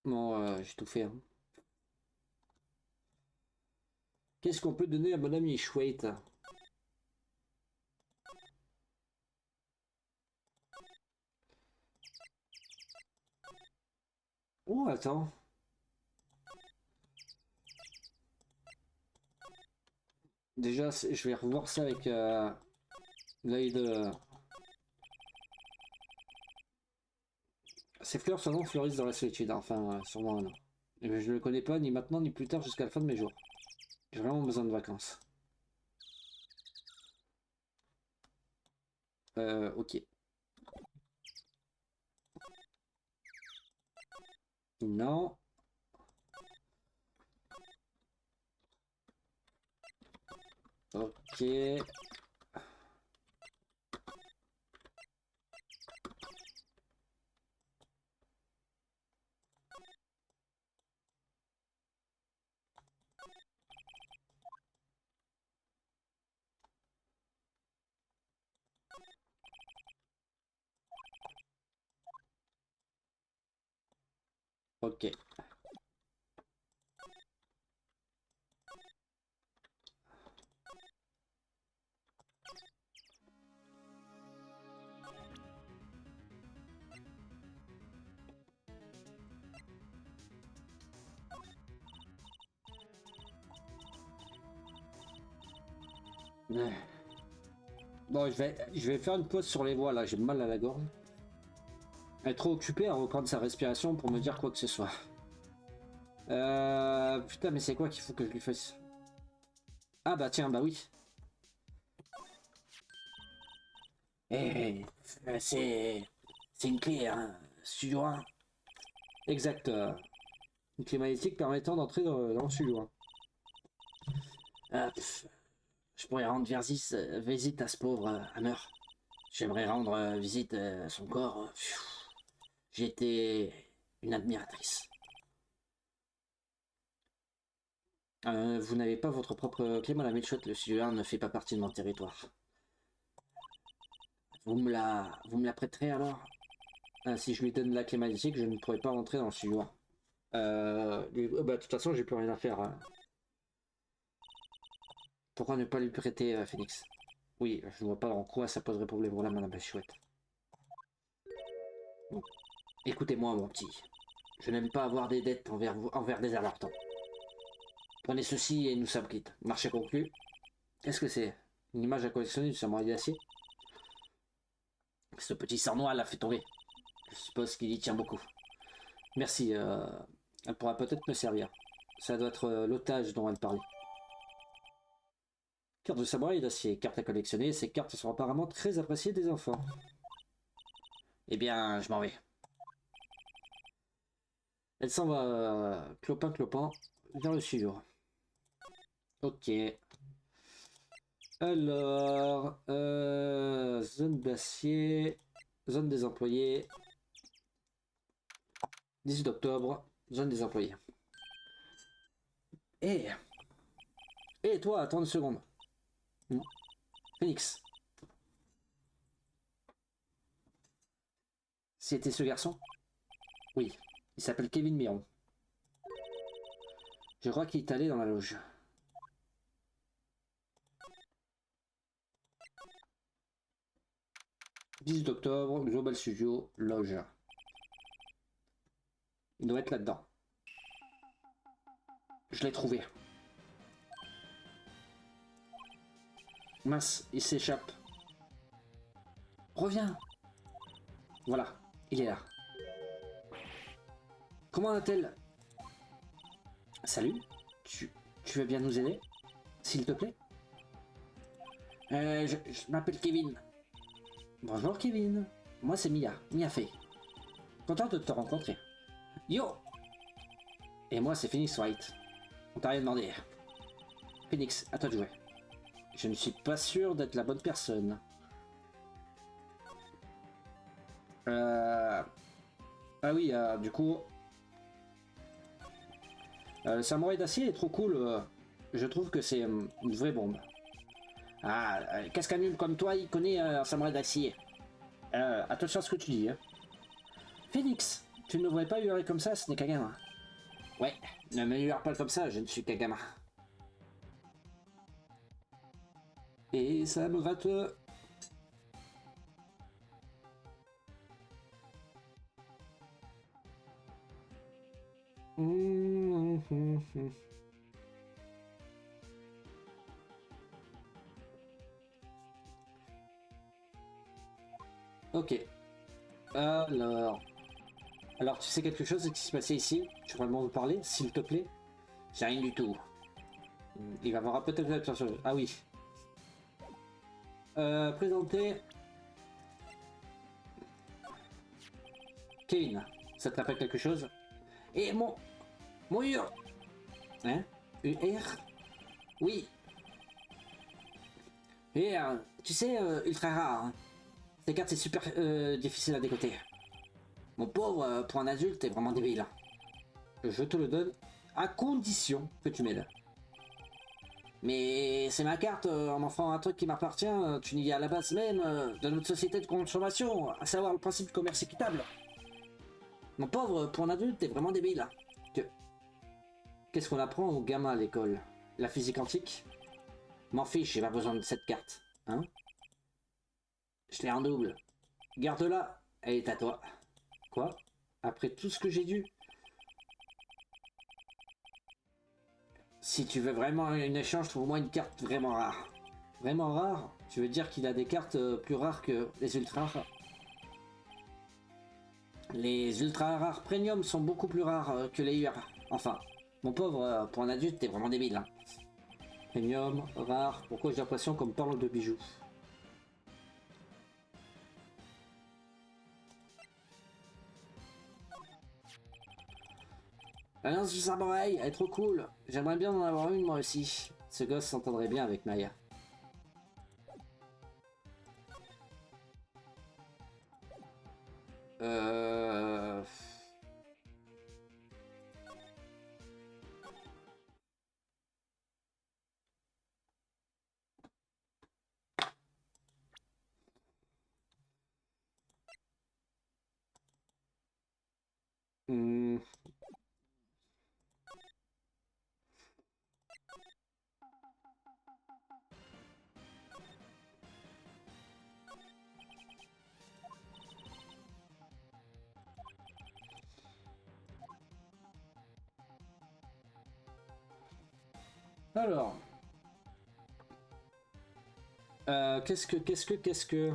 Bon, j'ai tout fait. Hein. Qu'est-ce qu'on peut donner à mon ami chouette? Oh, attends. Déjà, je vais revoir ça avec l'œil de... Ces fleurs souvent fleurissent dans la solitude, enfin, sûrement non. Mais je ne le connais pas ni maintenant ni plus tard jusqu'à la fin de mes jours. J'ai vraiment besoin de vacances. Ok. Non. Ok. Ok. Bon, je vais faire une pause sur les voies là, j'ai mal à la gorge. Elle est trop occupée à reprendre sa respiration pour me dire quoi que ce soit. Putain, mais c'est quoi qu'il faut que je lui fasse? Ah bah tiens, bah oui. Eh, c'est une clé, hein, studio 1. Exact. Une clé magnétique permettant d'entrer dans le studio 1. Ah, je pourrais rendre visite à ce pauvre Hammer. J'aimerais rendre visite à son corps. J'ai été une admiratrice. Vous n'avez pas votre propre clé, madame Mitchell, le studio 1 ne fait pas partie de mon territoire. Vous me la prêterez alors? Si je lui donne la clé magnétique, je ne pourrai pas rentrer dans le studio 1. Bah, de toute façon, j'ai plus rien à faire. Hein. Pourquoi ne pas lui prêter Phoenix? Oui, je ne vois pas en quoi ça poserait problème. Voilà, madame la chouette. Bon. Écoutez-moi, mon petit. Je n'aime pas avoir des dettes envers des alertants. Prenez ceci et nous sommes quittes. Marché conclu. Qu'est-ce que c'est? Une image à collectionner du samouraï d'acier? Ce petit sarnois l'a fait tomber. Je suppose qu'il y tient beaucoup. Merci, elle pourra peut-être me servir. Ça doit être l'otage dont elle parlait. Carte de samouraï d'acier, carte à collectionner. Ces cartes sont apparemment très appréciées des enfants. Eh bien, je m'en vais. Elle s'en va, clopin, vers le suivant. Ok. Alors, zone d'acier, zone des employés, 18 octobre, zone des employés. Hé toi, attends une seconde. Hmm. Phoenix. C'était ce garçon? Oui. Il s'appelle Kevin Miron. Je crois qu'il est allé dans la loge. 18 octobre, Global Studio, loge. Il doit être là-dedans. Je l'ai trouvé. Mince, il s'échappe. Reviens. Voilà, il est là. Comment a-t-elle? Salut, tu veux bien nous aider? S'il te plaît? Je m'appelle Kevin. Bonjour Kevin. Moi c'est Mia Fey. Content de te rencontrer. Yo! Et moi c'est Phoenix Wright. On t'a rien demandé. Phoenix, à toi de jouer. Je ne suis pas sûr d'être la bonne personne. Ah oui, du coup... le samouraï d'acier est trop cool. Je trouve que c'est une vraie bombe. Ah, qu'est-ce qu'un nul comme toi, il connaît un samouraï d'acier? Attention à ce que tu dis. Hein. Phoenix, tu ne devrais pas hurler comme ça, ce n'est qu'un gamin. Ouais, ne me hurle pas comme ça, je ne suis qu'un gamin. Et ça me rate... Ok. Alors, tu sais quelque chose de ce qui s'est passé ici? Tu pourrais m'en parler, s'il te plaît? J'ai rien du tout. Il va avoir peut-être la chose. Ah oui. Présenter... Kevin, ça te rappelle quelque chose? Et mon UR... Hein? UR? Oui. UR, tu sais, ultra rare. Hein. Ces cartes, c'est super difficile à décoter. Mon pauvre, pour un adulte, t'es vraiment débile. Je te le donne à condition que tu m'aides. Mais c'est ma carte, en offrant un truc qui m'appartient, tu n'y es à la base même de notre société de consommation, à savoir le principe de commerce équitable. Mon pauvre, pour un adulte, t'es vraiment débile. Qu'est-ce qu'on apprend aux gamins à l'école? La physique quantique? M'en fiche, j'ai pas besoin de cette carte. Hein? Je l'ai en double. Garde-la, elle est à toi. Quoi? Après tout ce que j'ai dû? Si tu veux vraiment un échange, trouve-moi une carte vraiment rare. Vraiment rare? Tu veux dire qu'il a des cartes plus rares que les ultra rares? Les ultra rares premium sont beaucoup plus rares que les UR. Enfin, mon pauvre, pour un adulte, t'es vraiment débile. Hein. Premium, rare, pourquoi j'ai l'impression qu'on me parle de bijoux? L'alliance du samouraï, elle est trop cool. J'aimerais bien en avoir une moi aussi. Ce gosse s'entendrait bien avec Maya. Euh... hmm, Alors... qu'est-ce que...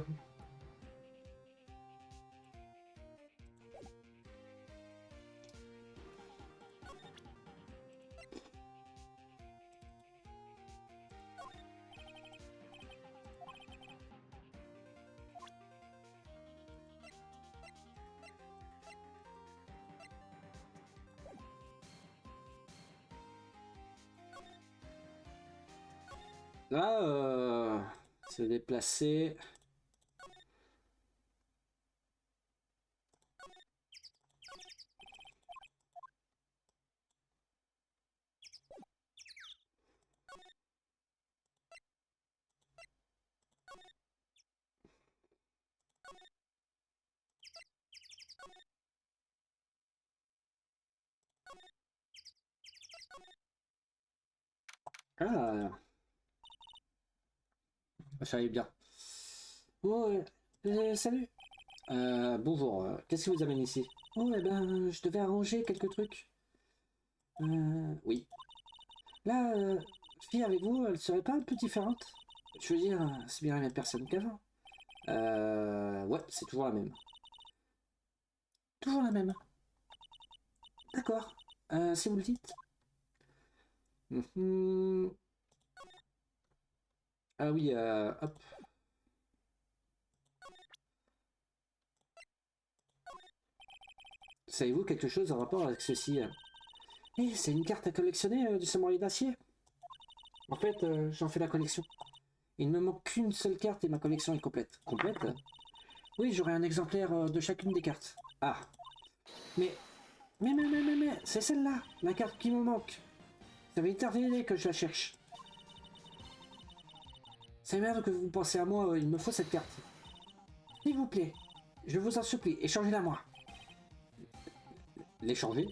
Là, se déplacer... Ah, ça allait bien. Oh, salut. Bonjour, qu'est-ce qui vous amène ici? Oh, eh ben, je devais arranger quelques trucs. Oui. Là, fille avec vous, elle serait pas un peu différente? Je veux dire, c'est bien la même personne qu'avant. Ouais, c'est toujours la même. Toujours la même. D'accord. Si vous le dites. Mhm. Ah oui, hop. Savez-vous quelque chose en rapport avec ceci? Eh, c'est une carte à collectionner du samouraï d'acier. En fait, j'en fais la collection. Il ne me manque qu'une seule carte et ma collection est complète. Complète? Oui, j'aurai un exemplaire de chacune des cartes. Ah. Mais, mais, c'est celle-là, la carte qui me manque. Ça fait éternité que je la cherche. C'est merde que vous pensez à moi, il me faut cette carte. S'il vous plaît, je vous en supplie, échangez-la moi. L'échanger?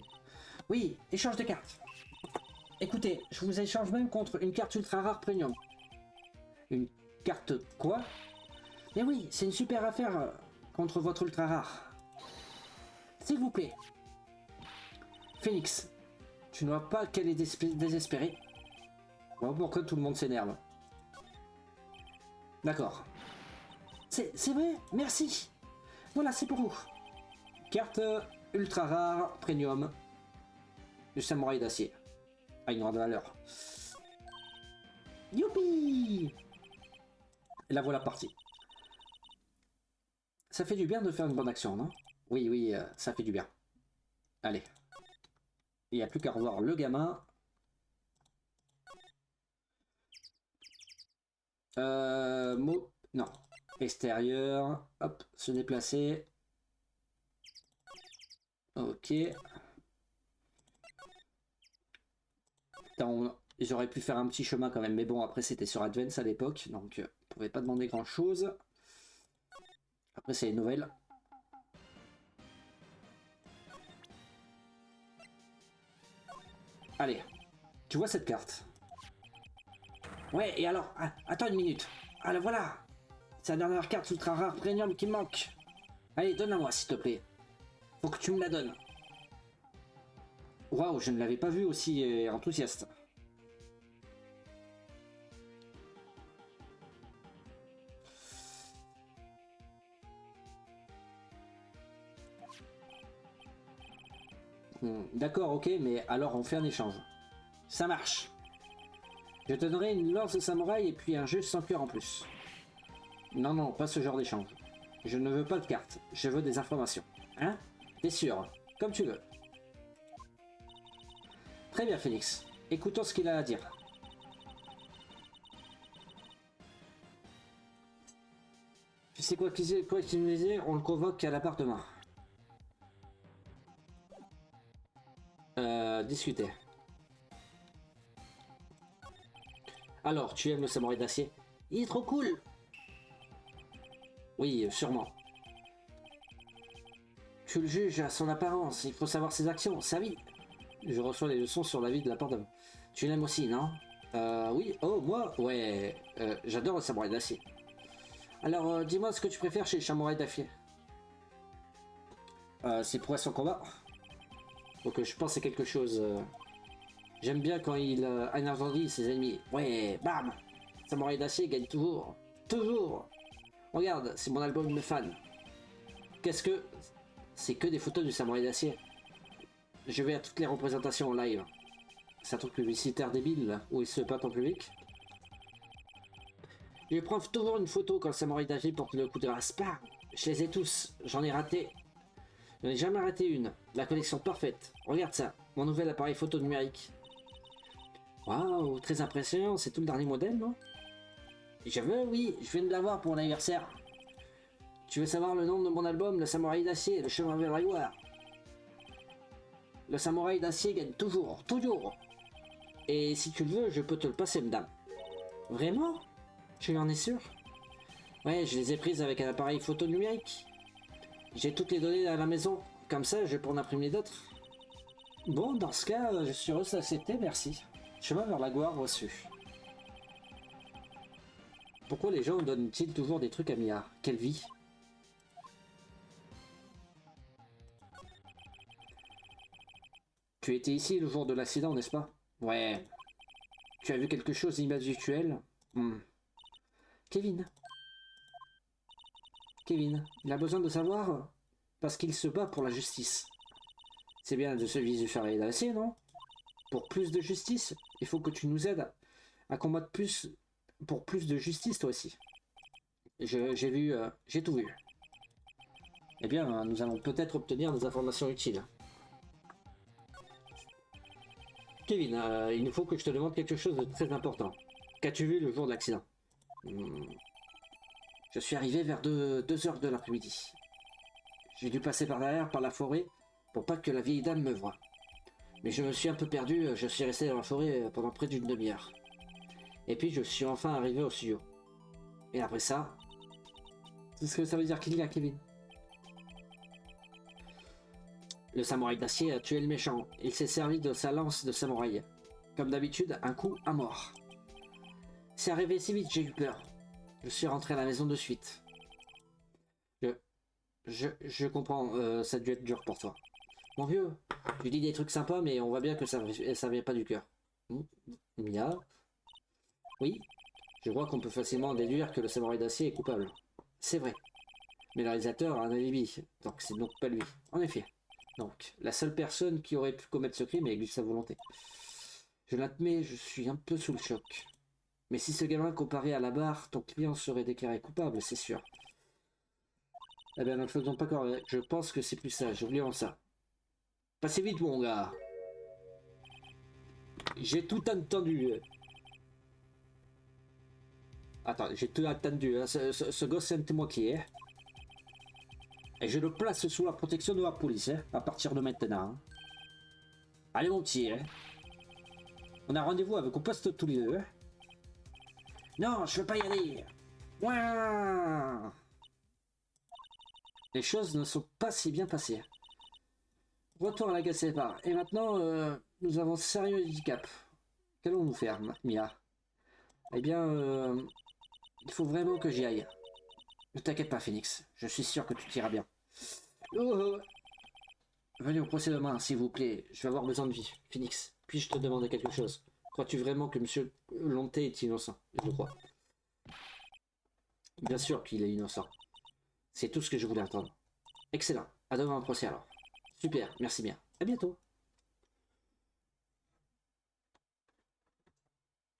Oui, échange de cartes. Écoutez, je vous échange même contre une carte ultra rare premium. Une carte quoi? Mais oui, c'est une super affaire contre votre ultra rare. S'il vous plaît. Phoenix, tu ne vois pas qu'elle est désespérée? Bon, pourquoi tout le monde s'énerve? D'accord. C'est vrai, merci. Voilà, c'est pour vous. Carte ultra rare, premium, du samouraï d'acier. À une grande valeur. Youpi! Et la voilà partie. Ça fait du bien de faire une bonne action, non? Oui, oui, ça fait du bien. Allez. Il n'y a plus qu'à revoir le gamin. Non. Extérieur. Hop, se déplacer. Ok. J'aurais pu faire un petit chemin quand même, mais bon, après c'était sur Advance à l'époque, donc on pouvait pas demander grand chose. Après c'est les nouvelles. Allez, tu vois cette carte? Ouais, et alors, attends une minute. Ah, la voilà. C'est la dernière carte ultra rare premium qui me manque. Allez, donne-la moi s'il te plaît. Faut que tu me la donnes. Waouh, je ne l'avais pas vu aussi enthousiaste. D'accord, ok, mais alors on fait un échange. Ça marche. Je te donnerai une lance de samouraï et puis un jeu sans cœur en plus. Non, non, pas ce genre d'échange. Je ne veux pas de carte, je veux des informations. Hein? T'es sûr? Comme tu veux. Très bien, Phoenix. Écoutons ce qu'il a à dire. Tu sais quoi qu'il me disait? On le convoque à l'appartement. Discuter. Alors, tu aimes le samouraï d'acier? Il est trop cool! Oui, sûrement. Tu le juges à son apparence, il faut savoir ses actions, sa vie. Je reçois les leçons sur la vie de l'appartement. Tu l'aimes aussi, non? Oui. Oh, moi? Ouais. J'adore le samouraï d'acier. Alors, dis-moi ce que tu préfères chez le samouraï d'acier. C'est prouesse en combat. Donc, je pense à quelque chose. J'aime bien quand il énerve ses ennemis. Ouais, bam! Samouraï d'acier gagne toujours. Toujours! Regarde, c'est mon album de fan. Qu'est-ce que... C'est que des photos du samouraï d'acier. Je vais à toutes les représentations en live. C'est un truc publicitaire débile, là, où il se pape en public. Je prends toujours une photo quand le samouraï d'acier porte le coup de grâce. Bam! Je les ai tous. J'en ai raté. J'en ai jamais raté une. La collection parfaite. Regarde ça. Mon nouvel appareil photo numérique. Waouh, très impressionnant. C'est tout le dernier modèle, non? Je veux, oui. Je viens de l'avoir pour mon anniversaire. Tu veux savoir le nom de mon album, Le Samouraï d'acier, le chemin vers la gloire? Le samouraï d'acier gagne toujours, toujours. Et si tu le veux, je peux te le passer, madame. Vraiment? Tu en es sûr? Ouais, je les ai prises avec un appareil photo numérique. J'ai toutes les données à la maison. Comme ça, je peux en imprimer d'autres. Bon, dans ce cas, je suis heureux d'accepter, merci. Chemin vers la gloire reçu. Pourquoi les gens donnent-ils toujours des trucs à Mia? Quelle vie? Tu étais ici le jour de l'accident, n'est-ce pas? Ouais. Tu as vu quelque chose d'image virtuelle? Kevin. Kevin, il a besoin de savoir parce qu'il se bat pour la justice. C'est bien de se visualiser assez, non? Pour plus de justice, il faut que tu nous aides à combattre plus pour plus de justice, toi aussi. J'ai vu, j'ai tout vu. Eh bien, nous allons peut-être obtenir des informations utiles. Kevin, il nous faut que je te demande quelque chose de très important. Qu'as-tu vu le jour de l'accident? Je suis arrivé vers 2 heures de l'après-midi. J'ai dû passer par derrière, par la forêt, pour pas que la vieille dame me voie. Mais je me suis un peu perdu, je suis resté dans la forêt pendant près d'une demi-heure. Et puis je suis enfin arrivé au studio. Et après ça... C'est ce que ça veut dire qu'il y a, Kevin. Le samouraï d'acier a tué le méchant. Il s'est servi de sa lance de samouraï. Comme d'habitude, un coup à mort. C'est arrivé si vite, j'ai eu peur. Je suis rentré à la maison de suite. Je comprends, ça a dû être dur pour toi. Mon vieux, tu dis des trucs sympas, mais on voit bien que ça vient pas du cœur. Mia? Oui? Je crois qu'on peut facilement déduire que le samouraï d'acier est coupable. C'est vrai. Mais le réalisateur a un alibi, donc c'est donc pas lui. En effet. Donc, la seule personne qui aurait pu commettre ce crime est lui sa volonté. Je l'admets, je suis un peu sous le choc. Mais si ce gamin comparait à la barre, ton client serait déclaré coupable, c'est sûr. Eh bien, ne le faisons pas correct. Je pense que c'est plus sage. Oublions ça. Passez vite, mon gars. J'ai tout entendu. Attends, j'ai tout entendu. Hein. Ce gosse, c'est moi qui est. Et je le place sous la protection de la police, hein, à partir de maintenant. Hein. Allez, mon petit. Hein. On a rendez-vous avec au poste tous les deux. Hein. Non, je veux pas y aller. Ouah. Les choses ne sont pas si bien passées. Retour à la Gassépar. Et maintenant, nous avons sérieux handicap. Qu'allons-nous faire, Mia? Eh bien, il faut vraiment que j'y aille. Ne t'inquiète pas, Phoenix. Je suis sûr que tu t'iras bien. Oh. Venez au procès demain, s'il vous plaît. Je vais avoir besoin de vie. Phoenix, puis-je te demander quelque chose? Crois-tu vraiment que Monsieur Lonté est innocent? Je le crois. Bien sûr qu'il est innocent. C'est tout ce que je voulais entendre. Excellent. À demain au procès alors. Super, merci bien. À bientôt.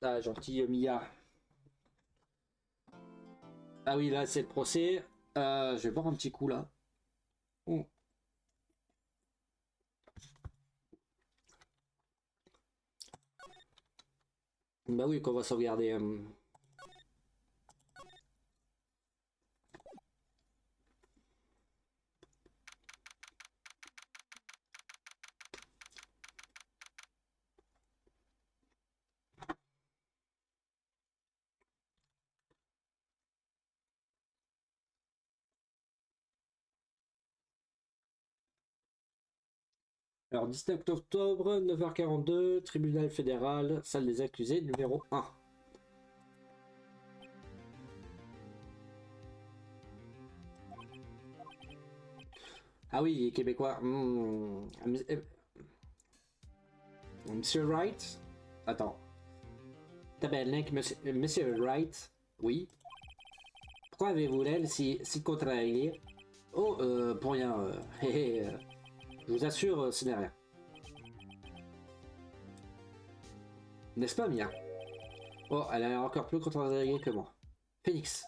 Ah, gentil Mia. Ah oui, là c'est le procès. Je vais boire un petit coup là. Oh. Bah oui, qu'on va sauvegarder. Alors, 19 octobre, 9h42, tribunal fédéral, salle des accusés, numéro 1. Ah oui, québécois. Monsieur Wright? Attends. Tabernacle, monsieur Wright? Oui. Pourquoi avez-vous l'aile si contrariée? Oh, pour rien. Je vous assure, ce n'est rien. N'est-ce pas, Mia? Oh, elle a l'air encore plus contrariée que moi. Phoenix.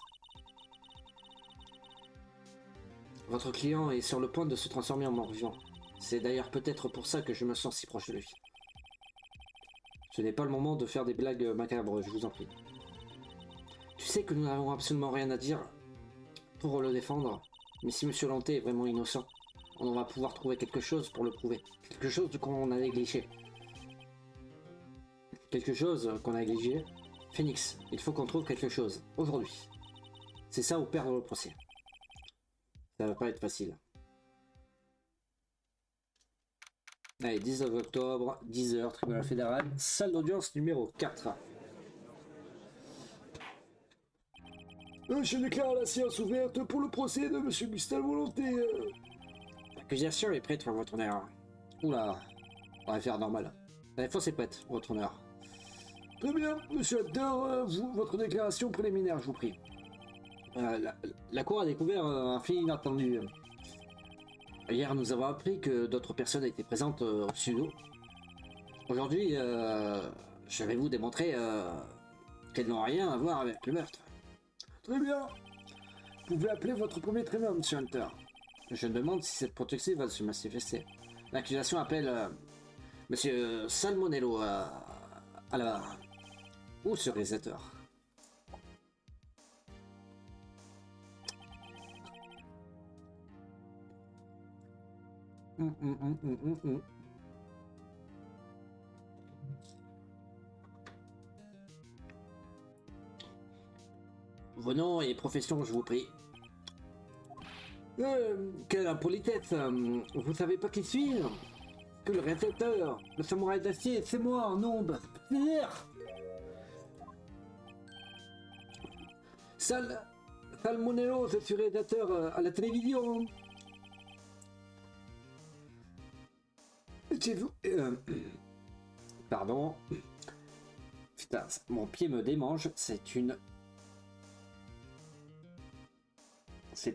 Votre client est sur le point de se transformer en mort-vivant. C'est d'ailleurs peut-être pour ça que je me sens si proche de lui. Ce n'est pas le moment de faire des blagues macabres, je vous en prie. Tu sais que nous n'avons absolument rien à dire pour le défendre, mais si Monsieur Lanté est vraiment innocent, on va pouvoir trouver quelque chose pour le prouver. Quelque chose qu'on a négligé. Quelque chose qu'on a négligé. Phoenix, il faut qu'on trouve quelque chose, aujourd'hui. C'est ça ou perdre le procès. Ça va pas être facile. Allez, 19 octobre, 10h, tribunal fédéral, salle d'audience numéro 4. Je déclare la séance ouverte pour le procès de Monsieur Gustave Volonté. L'accusation est prête, votre honneur. Oula, on va faire normal. La défense est prête, votre honneur. Très bien, Monsieur Hunter, votre déclaration préliminaire, je vous prie. La cour a découvert un fait inattendu. Hier, nous avons appris que d'autres personnes étaient présentes au studio. Aujourd'hui, je vais vous démontrer qu'elles n'ont rien à voir avec le meurtre. Très bien. Vous pouvez appeler votre premier témoin, Monsieur Hunter. Je me demande si cette protection va se manifester. L'accusation appelle Monsieur Salmonello à la... Où ce réalisateur? Vos noms et professions, je vous prie. Quelle impolitesse. Vous savez pas qui suis-je? Que le réalisateur, le samouraï d'acier, c'est moi en ombre. Salmonello, je suis réalisateur à la télévision. Étiez-vous... Pardon. Putain, mon pied me démange, c'est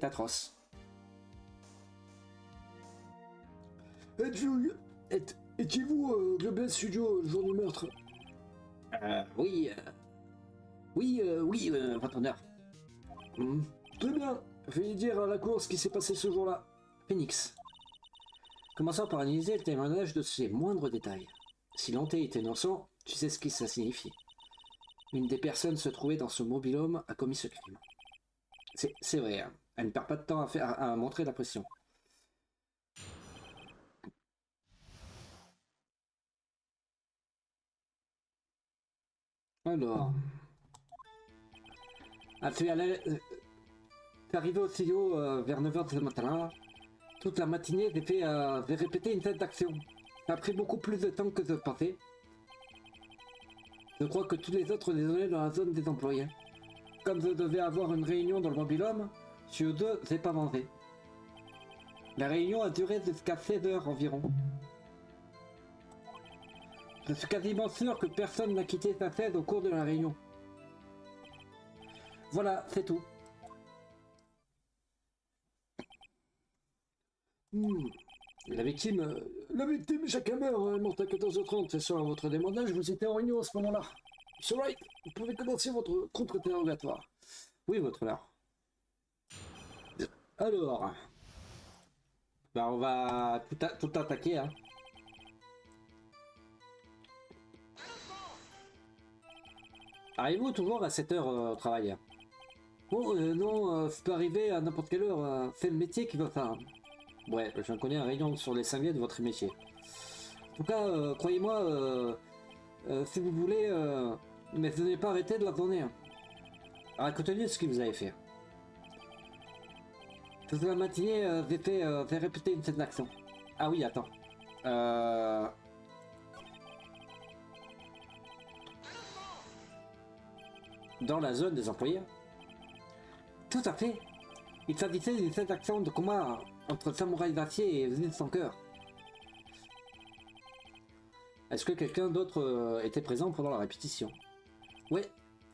atroce. Étiez-vous au Global Studio le jour du meurtre? Oui, votre honneur. Très bien. Veuillez dire à la cour ce qui s'est passé ce jour-là. Phoenix. Commençons par analyser le témoignage de ses moindres détails. Si Lanté est innocent, tu sais ce que ça signifie. Une des personnes se trouvait dans ce mobil-home a commis ce crime. C'est vrai, hein. Elle ne perd pas de temps à montrer la pression. Alors... tu es arrivé au studio vers 9h ce matin. Toute la matinée, j'ai répété une scène d'action. Ça a pris beaucoup plus de temps que je pensais. Je crois que tous les autres désolés dans la zone des employés. Comme je devais avoir une réunion dans le mobil-home, sur deux, j'ai pas mangé. La réunion a duré jusqu'à 16h environ. Je suis quasiment sûr que personne n'a quitté sa chaise au cours de la réunion. Voilà, c'est tout. La victime, chacun meurt, est morte à 14h30, c'est sur votre demandage, vous étiez en réunion à ce moment-là. Monsieur Wright, vous pouvez commencer votre contre-interrogatoire. Oui, votre honneur. Alors, on va tout attaquer, hein. Arrivez-vous toujours à 7 heures au travail? Oh non, ça peut arriver à n'importe quelle heure, c'est le métier qui veut ça. Ouais, j'en connais un rayon sur les cinglés de votre métier. En tout cas, croyez-moi, si vous voulez, mais vous n'avez pas arrêté de la journée. Racontez-nous ce que vous avez fait. Toute la matinée, j'ai répété une scène d'action. Ah oui, attends. Dans la zone des employés? Tout à fait. Il s'agissait d'une scène d'action de combat entre samouraï d'acier et usine sans cœur. Est-ce que quelqu'un d'autre était présent pendant la répétition? Oui,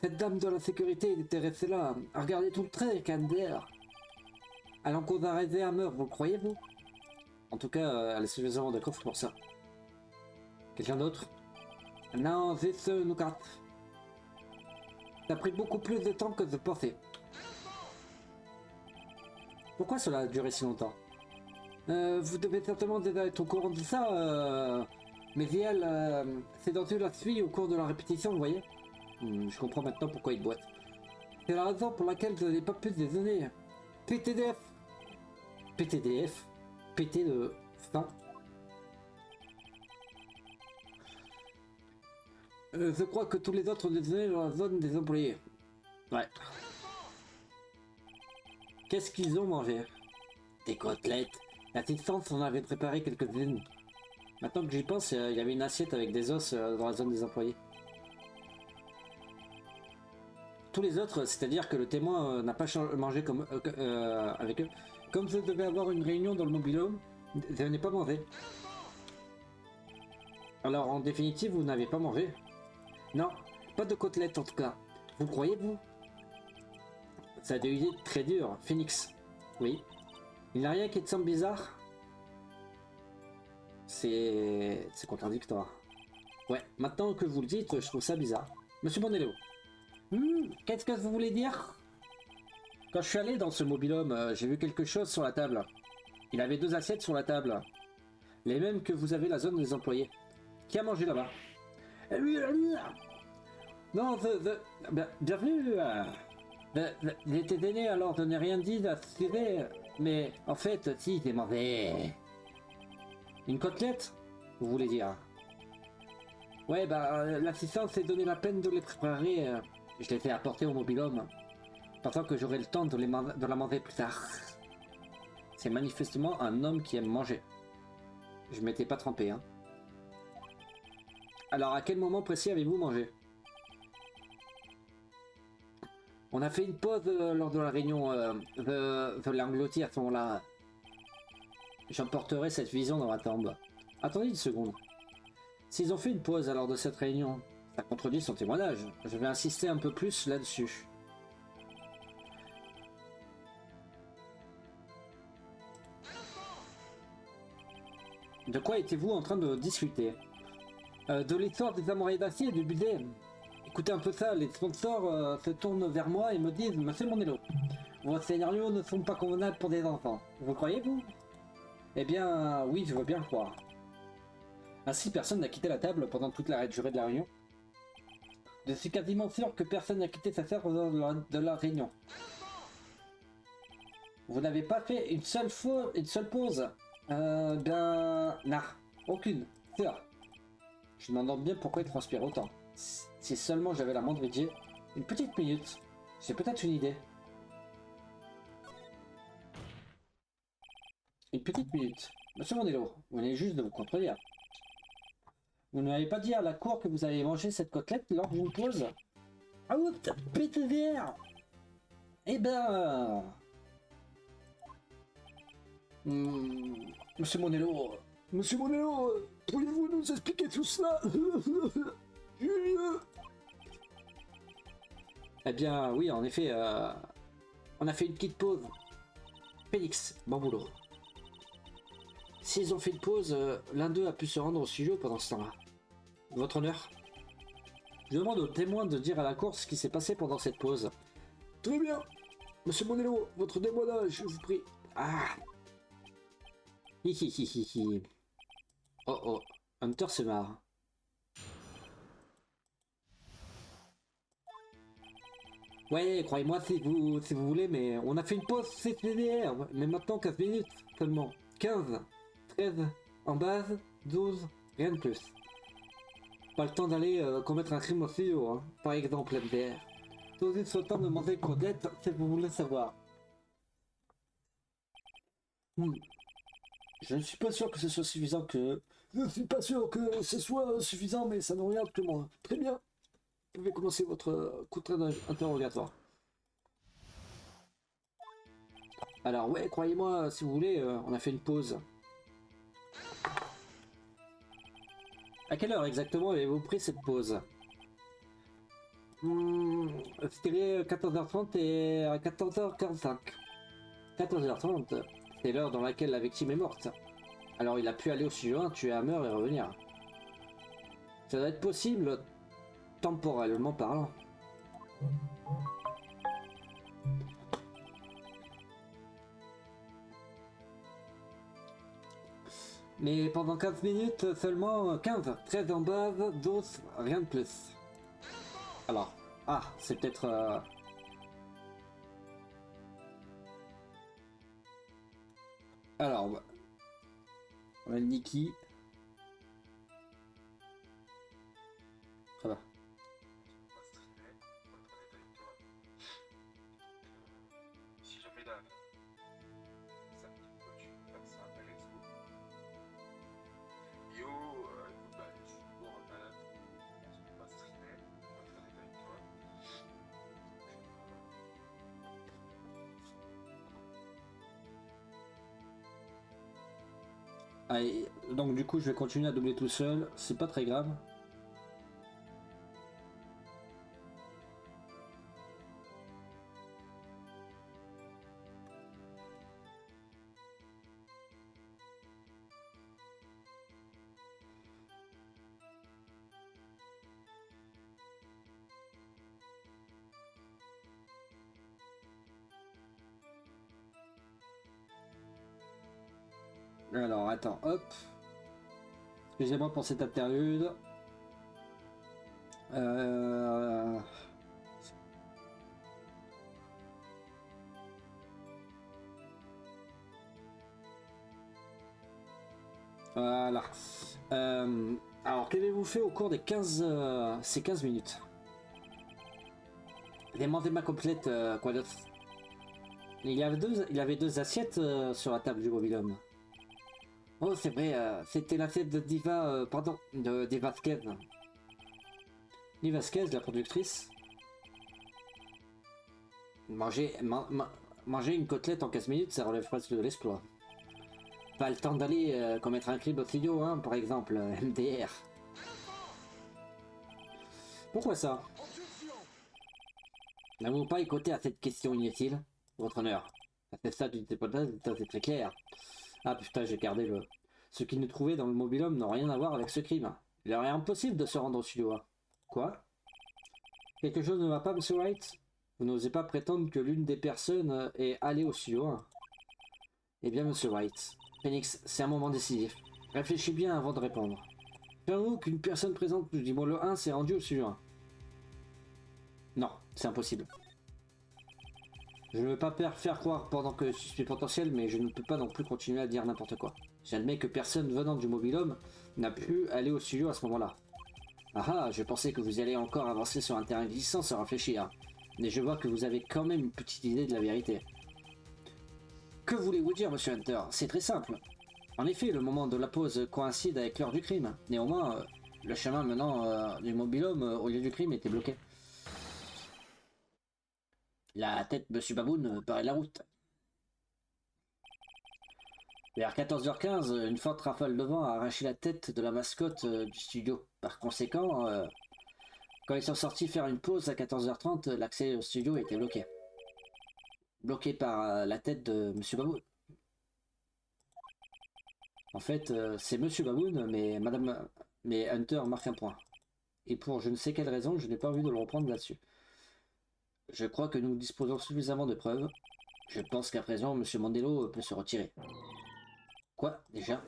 cette dame de la sécurité était restée là, à regarder tout le trait avec un d'air. Elle en cause arrêté à meurtre, vous le croyez-vous? En tout cas, elle est suffisamment de coffre pour ça. Quelqu'un d'autre? Non, c'est nous quatre. Ça a pris beaucoup plus de temps que je pensais. Pourquoi cela a duré si longtemps? Vous devez certainement déjà être au courant de ça, mais elle s'est dentée la suie au cours de la répétition, vous voyez? Je comprends maintenant pourquoi il boite. C'est la raison pour laquelle je n'ai pas pu déjeuner. PTDF. PTDF. PT de fin. Je crois que tous les autres déjeuners dans la zone des employés. Ouais. Qu'est-ce qu'ils ont mangé? Des côtelettes. L'assistance en avait préparé quelques-unes. Maintenant que j'y pense, il y avait une assiette avec des os dans la zone des employés. tous les autres, c'est-à-dire que le témoin n'a pas mangé comme, avec eux. Comme vous devez avoir une réunion dans le mobilhome, vous n'avez pas mangé. Alors en définitive, vous n'avez pas mangé? Non, pas de côtelettes en tout cas. Vous croyez, vous? Ça a dû être très dur. Phoenix. Oui. Il n'y a rien qui te semble bizarre? C'est contradictoire. Ouais, maintenant que vous le dites, je trouve ça bizarre. Monsieur Bonello. Qu'est-ce que vous voulez dire? Quand je suis allé dans ce mobilhome, j'ai vu quelque chose sur la table. Il avait 2 assiettes sur la table. Les mêmes que vous avez la zone des employés. Qui a mangé là-bas? Non, bienvenue. Il était aîné, alors je n'ai rien dit à ce sujet. Mais en fait, si, c'est mauvais. Une côtelette? Vous voulez dire? Ouais, l'assistant s'est donné la peine de les préparer. Je les ai apportés au mobilhome. Pensant que j'aurai le temps de la manger plus tard. C'est manifestement un homme qui aime manger. Je m'étais pas trompé, hein. Alors, à quel moment précis avez-vous mangé? On a fait une pause lors de la réunion de l'anglotier à ce moment-là. J'emporterai cette vision dans ma tombe. Attendez une seconde. S'ils ont fait une pause lors de cette réunion, ça contredit son témoignage. Je vais insister un peu plus là-dessus. De quoi étiez-vous en train de discuter? De l'histoire des amoureux d'acier et du budget. Écoutez un peu ça, les sponsors se tournent vers moi et me disent: Monsieur Monello, vos scénarios ne sont pas convenables pour des enfants. Vous croyez, vous? Eh bien, oui, je veux bien le croire. Ainsi, personne n'a quitté la table pendant toute la durée de la réunion. Je suis quasiment sûr que personne n'a quitté sa chaise de la réunion. Vous n'avez pas fait une seule pause? Non, aucune. Sûr. Je me demande bien pourquoi il transpire autant. Si seulement j'avais la moindre idée. Une petite minute. J'ai peut-être une idée. Une petite minute. Monsieur Monello, vous venez juste de vous contredire. Vous n'avez pas dit à la cour que vous avez mangé cette côtelette lors d'une pause? Ah oups, PTVR. Eh ben... Monsieur Monello... Monsieur Monello, pourriez-vous nous expliquer tout cela? Eh bien, oui, en effet, on a fait une petite pause. Phoenix, bon boulot. S'ils ont fait une pause, l'un d'eux a pu se rendre au studio pendant ce temps-là. Votre honneur. Je demande aux témoins de dire à la cour ce qui s'est passé pendant cette pause. Très bien. Monsieur Monello, votre témoignage, je vous prie. Ah. Hihihihi. Oh oh, Hunter se marre. Ouais, croyez-moi si vous voulez, mais on a fait une pause CCDR, mais maintenant 15 minutes seulement. 15, 13, en base, 12, rien de plus. Pas le temps d'aller commettre un crime au studio, hein. Par exemple, MDR. Tout juste le temps de manger une côtelette, si vous voulez savoir. Je ne suis pas sûr que ce soit suffisant que... Je ne suis pas sûr que ce soit suffisant, mais ça ne regarde que moi. Très bien. Vous pouvez commencer votre contre-interrogatoire. Alors ouais, croyez-moi, si vous voulez, on a fait une pause. À quelle heure exactement avez-vous pris cette pause? C'était 14h30 et à 14h45. 14h30, c'est l'heure dans laquelle la victime est morte. Alors il a pu aller au studio 1, tuer Hammer et revenir. Ça doit être possible, temporellement parlant. Mais pendant 15 minutes seulement, 15, 13 en base, 12, rien de plus. Alors, c'est peut-être... Alors, on a Nikki. Ça va. Si jamais là, ça me dit quoi, tu peux faire ça, bah, let's go. Yo, je suis toujours malade, je peux pas streamer, je vais être honnête avec toi. Je Allez, donc du coup je vais continuer à doubler tout seul, c'est pas très grave. Alors attends, hop. Excusez-moi pour cette interlude. Euh... Voilà. Alors, qu'avez-vous fait au cours des ces 15 minutes? Demandez-moi complète, quoi d'autre? Il y avait deux assiettes sur la table du mobil-homme. Oh, c'est vrai, c'était l'assiette de Diva, pardon, de Diva Vasquez. Diva Vasquez, la productrice. Manger une côtelette en 15 minutes, ça relève presque de l'exploit. Pas le temps d'aller commettre un crime au studio, hein, par exemple, MDR. Pourquoi ça? N'avons-nous pas écouté à cette question inutile, votre honneur? À ce stade du dépotage, c'est très clair. Ah putain, j'ai gardé le... Ce qu'ils nous trouvaient dans le mobil-homme n'ont rien à voir avec ce crime. Il leur est impossible de se rendre au studio. Quoi? Quelque chose ne va pas, monsieur Wright? Vous n'osez pas prétendre que l'une des personnes est allée au studio? Eh bien, monsieur Wright, Phoenix, c'est un moment décisif. Réfléchis bien avant de répondre. Savez-vous qu'une personne présente du module 1 s'est rendue au studio 1? Non, c'est impossible. Je ne veux pas faire croire pendant que je suis potentiel, mais je ne peux pas non plus continuer à dire n'importe quoi. J'admets que personne venant du mobil-homme n'a pu aller au studio à ce moment-là. Ah ah, je pensais que vous alliez encore avancer sur un terrain glissant sans réfléchir. Mais je vois que vous avez quand même une petite idée de la vérité. Que voulez-vous dire, monsieur Hunter? C'est très simple. En effet, le moment de la pause coïncide avec l'heure du crime. Néanmoins, le chemin menant du mobil-homme au lieu du crime était bloqué. La tête de monsieur Baboun paraît de la route. Vers 14h15, une forte rafale de vent a arraché la tête de la mascotte du studio. Par conséquent, quand ils sont sortis faire une pause à 14h30, l'accès au studio était bloqué. Bloqué par la tête de monsieur Baboun. En fait, c'est monsieur Baboun, mais Hunter marque un point. Et pour je ne sais quelle raison, je n'ai pas envie de le reprendre là-dessus. Je crois que nous disposons suffisamment de preuves. Je pense qu'à présent, monsieur Mandelo peut se retirer. Quoi, déjà?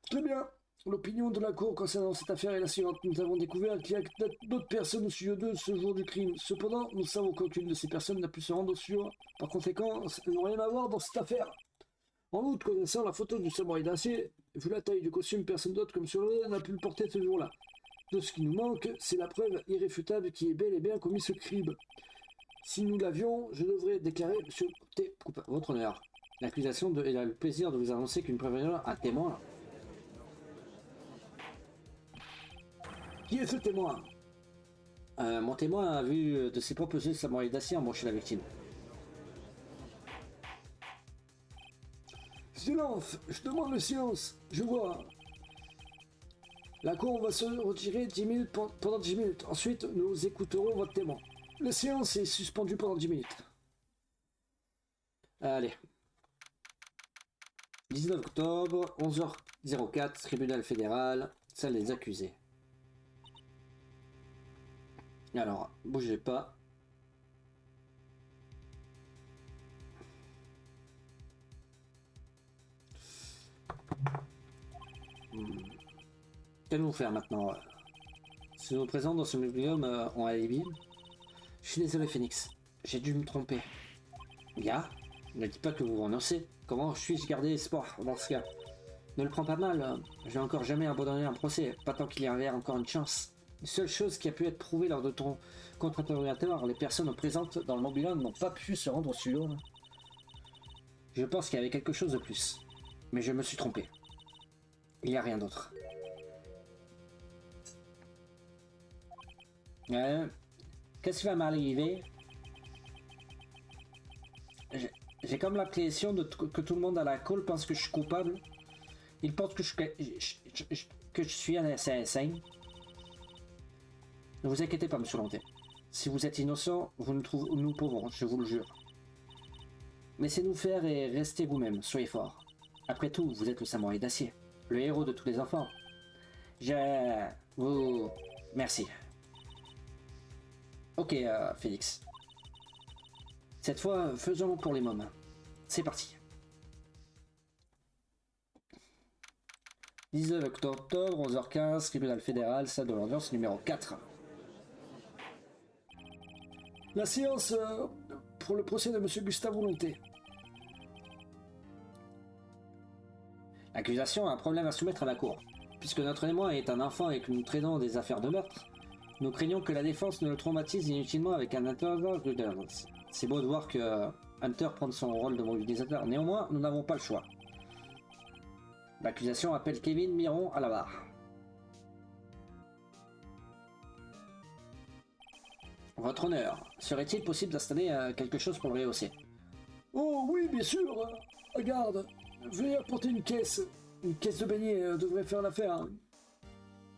Très bien. L'opinion de la Cour concernant cette affaire est la suivante. Nous avons découvert qu'il y a d'autres personnes au studio 2 ce jour du crime. Cependant, nous savons qu'aucune de ces personnes n'a pu se rendre au studio. Par conséquent, ça n'a rien à voir dans cette affaire. En outre, connaissant la photo du samouraï d'acier, vu la taille du costume, personne d'autre comme sur le n'a pu le porter ce jour-là. Tout ce qui nous manque, c'est la preuve irréfutable qui est bel et bien commis ce crime. Si nous l'avions, je devrais déclarer, monsieur T. Votre honneur. L'accusation a le plaisir de vous annoncer qu'une preuve, un témoin. Qui est ce témoin? Mon témoin a vu de ses propres yeux le samouraï d'acier embaucher la victime. Silence! Je demande le silence! Je vois. La Cour va se retirer 10 minutes pendant 10 minutes. Ensuite, nous écouterons votre témoin. La séance est suspendue pendant 10 minutes. Allez. 19 octobre, 11h04, tribunal fédéral, salle des accusés. Alors, bougez pas. Qu'allons-nous faire maintenant? Si nos présents dans ce mobilium ont alibi. Je suis désolé, Phoenix. J'ai dû me tromper. Ya, ne dites pas que vous renoncez. Comment puis-je garder espoir dans ce cas? Ne le prends pas mal. Je n'ai encore jamais abandonné un procès, pas tant qu'il y avait encore une chance. La seule chose qui a pu être prouvée lors de ton contre-interrogatoire, les personnes présentes dans le mobilium n'ont pas pu se rendre au studio. Je pense qu'il y avait quelque chose de plus. Mais je me suis trompé. Il n'y a rien d'autre. Qu'est-ce qui va m'arriver? j'ai comme l'impression que tout le monde à la colle pense que je suis coupable. Ils pensent que que je suis un assassin. Ne vous inquiétez pas, monsieur Lanté. Si vous êtes innocent, nous pouvons, je vous le jure. Laissez-nous faire et restez vous-même, soyez forts. Après tout, vous êtes le samouraï d'acier, le héros de tous les enfants. Merci. Ok, Félix. Cette fois, faisons-le pour les mômes. C'est parti. 19 octobre, 11h15, tribunal fédéral, salle de l'audience numéro 4. La séance pour le procès de Monsieur Gustavo Lanté. L'accusation a un problème à soumettre à la cour. Puisque notre témoin est un enfant et que nous traitons des affaires de meurtre, nous craignons que la défense ne le traumatise inutilement avec un interrogateur. C'est beau de voir que Hunter prend son rôle de mobilisateur. Néanmoins, nous n'avons pas le choix. L'accusation appelle Kevin Miron à la barre. Votre honneur, serait-il possible d'installer quelque chose pour le rehausser? Oh oui, bien sûr. Regarde, veuillez apporter une caisse. Une caisse de beignets devrait faire l'affaire.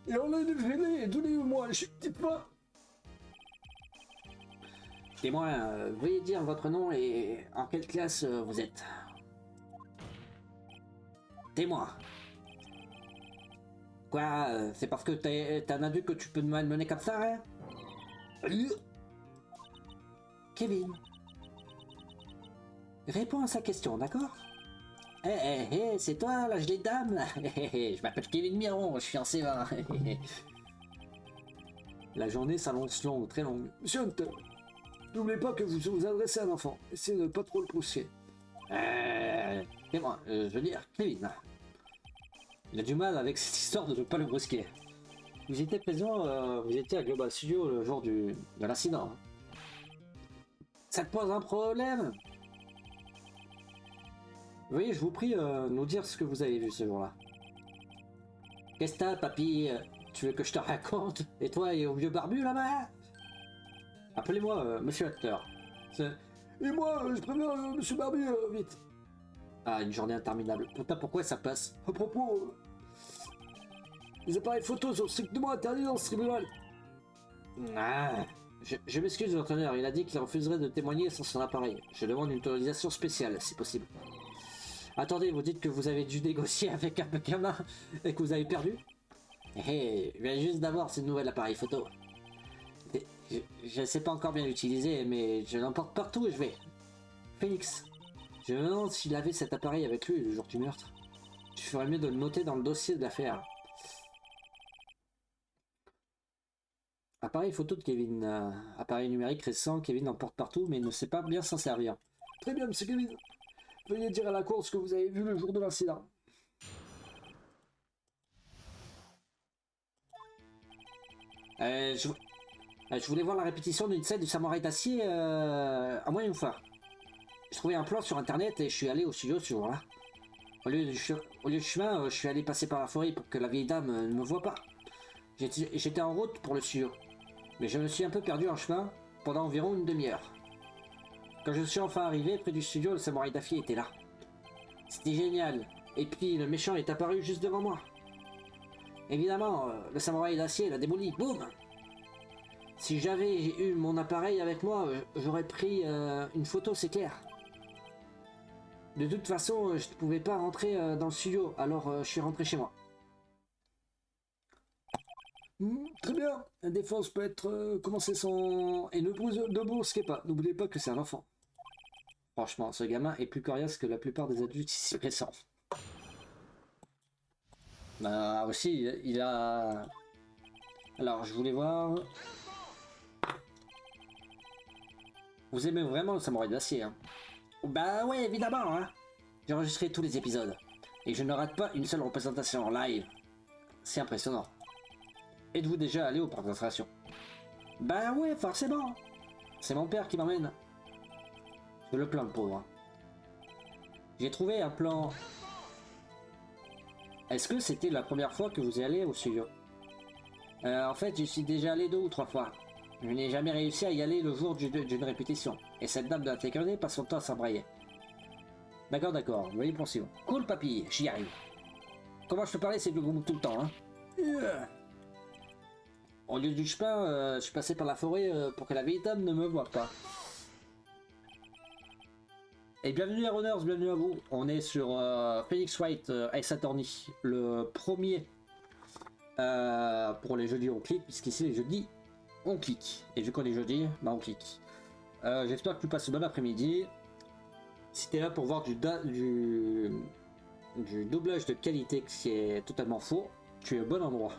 Et on l'a défilé, donnez-moi, dites-moi. Témoin, veuillez dire votre nom et en quelle classe vous êtes. Témoin. Quoi, c'est parce que t'es un adulte que tu peux me malmener comme ça, hein? Kevin. Réponds à sa question, d'accord? C'est toi, l'âge des dames? Je m'appelle Kevin Miron, je suis en C20. La journée s'annonce longue, très longue. Monsieur Hunter, n'oubliez pas que vous vous adressez à un enfant. Essayez de ne pas trop le pousser. Et moi, je veux dire, Kevin. Il a du mal avec cette histoire de ne pas le brusquer. Vous étiez présent, vous étiez à Global Studio le jour de l'incident. Ça te pose un problème? Veuillez, je vous prie, nous dire ce que vous avez vu ce jour-là. Qu'est-ce que t'as, papy? Tu veux que je te raconte? Et toi, et au vieux barbu là-bas? Appelez-moi Monsieur Hunter. Et moi, je préviens Monsieur Barbu, vite. Ah, une journée interminable. Pourquoi ça passe? À propos, les appareils photos sont strictement interdits dans ce tribunal. Ah, je m'excuse, votre honneur. Il a dit qu'il refuserait de témoigner sans son appareil. Je demande une autorisation spéciale, si possible. Attendez, vous dites que vous avez dû négocier avec un gamin et que vous avez perdu? Je viens juste d'avoir ce nouvel appareil photo. Je ne sais pas encore bien l'utiliser, mais je l'emporte partout et je vais. Félix, je me demande s'il avait cet appareil avec lui le jour du meurtre. Tu ferais mieux de le noter dans le dossier de l'affaire. Appareil photo de Kevin. Appareil numérique récent, Kevin emporte partout, mais il ne sait pas bien s'en servir. Très bien, monsieur Kevin. Veuillez dire à la cour ce que vous avez vu le jour de l'incident. Je voulais voir la répétition d'une scène du samouraï d'acier à moins une fois. J'ai trouvé un plan sur internet et je suis allé au studio ce jour-là. Au lieu du chemin, je suis allé passer par la forêt pour que la vieille dame ne me voie pas. J'étais en route pour le studio, mais je me suis un peu perdu en chemin pendant environ une demi-heure. Quand je suis enfin arrivé près du studio, le samouraï d'acier était là. C'était génial. Et puis le méchant est apparu juste devant moi. Évidemment, le samouraï d'acier l'a démoli. Boum! Si j'avais eu mon appareil avec moi, j'aurais pris une photo, c'est clair. De toute façon, je ne pouvais pas rentrer dans le studio, alors je suis rentré chez moi. Très bien. La défense peut être commencée sans... Et ne brusquez pas. N'oubliez pas que c'est un enfant. Franchement, ce gamin est plus coriace que la plupart des adultes ici présents. Aussi, il a... Alors, je voulais voir... Vous aimez vraiment le samouraï d'acier, hein? Bah ouais, évidemment, hein. J'ai enregistré tous les épisodes. Et je ne rate pas une seule représentation en live. C'est impressionnant. Êtes-vous déjà allé aux présentations? Bah ouais, forcément. C'est mon père qui m'emmène. Je le plains, le pauvre. Hein. J'ai trouvé un plan... Est-ce que c'était la première fois que vous y allez au studio? En fait, j'y suis déjà allé 2 ou 3 fois. Je n'ai jamais réussi à y aller le jour d'une répétition. Et cette dame de la sécurité passe son temps à s'embrayer. D'accord, d'accord. Veuillez poursuivre. Cool, papy, j'y arrive. Comment je peux parler, c'est le gros tout le temps, hein. Au lieu du chemin, je suis passé par la forêt pour que la vieille dame ne me voie pas. Et bienvenue à Runners, bienvenue à vous. On est sur Phoenix Wright Ace Attorney, le premier pour les jeudis on clique, puisqu'ici les jeudis on clique. Et vu qu'on est jeudi, bah on clique. J'espère que tu passes une bonne après-midi. Si t'es là pour voir du doublage de qualité qui est totalement faux, tu es au bon endroit.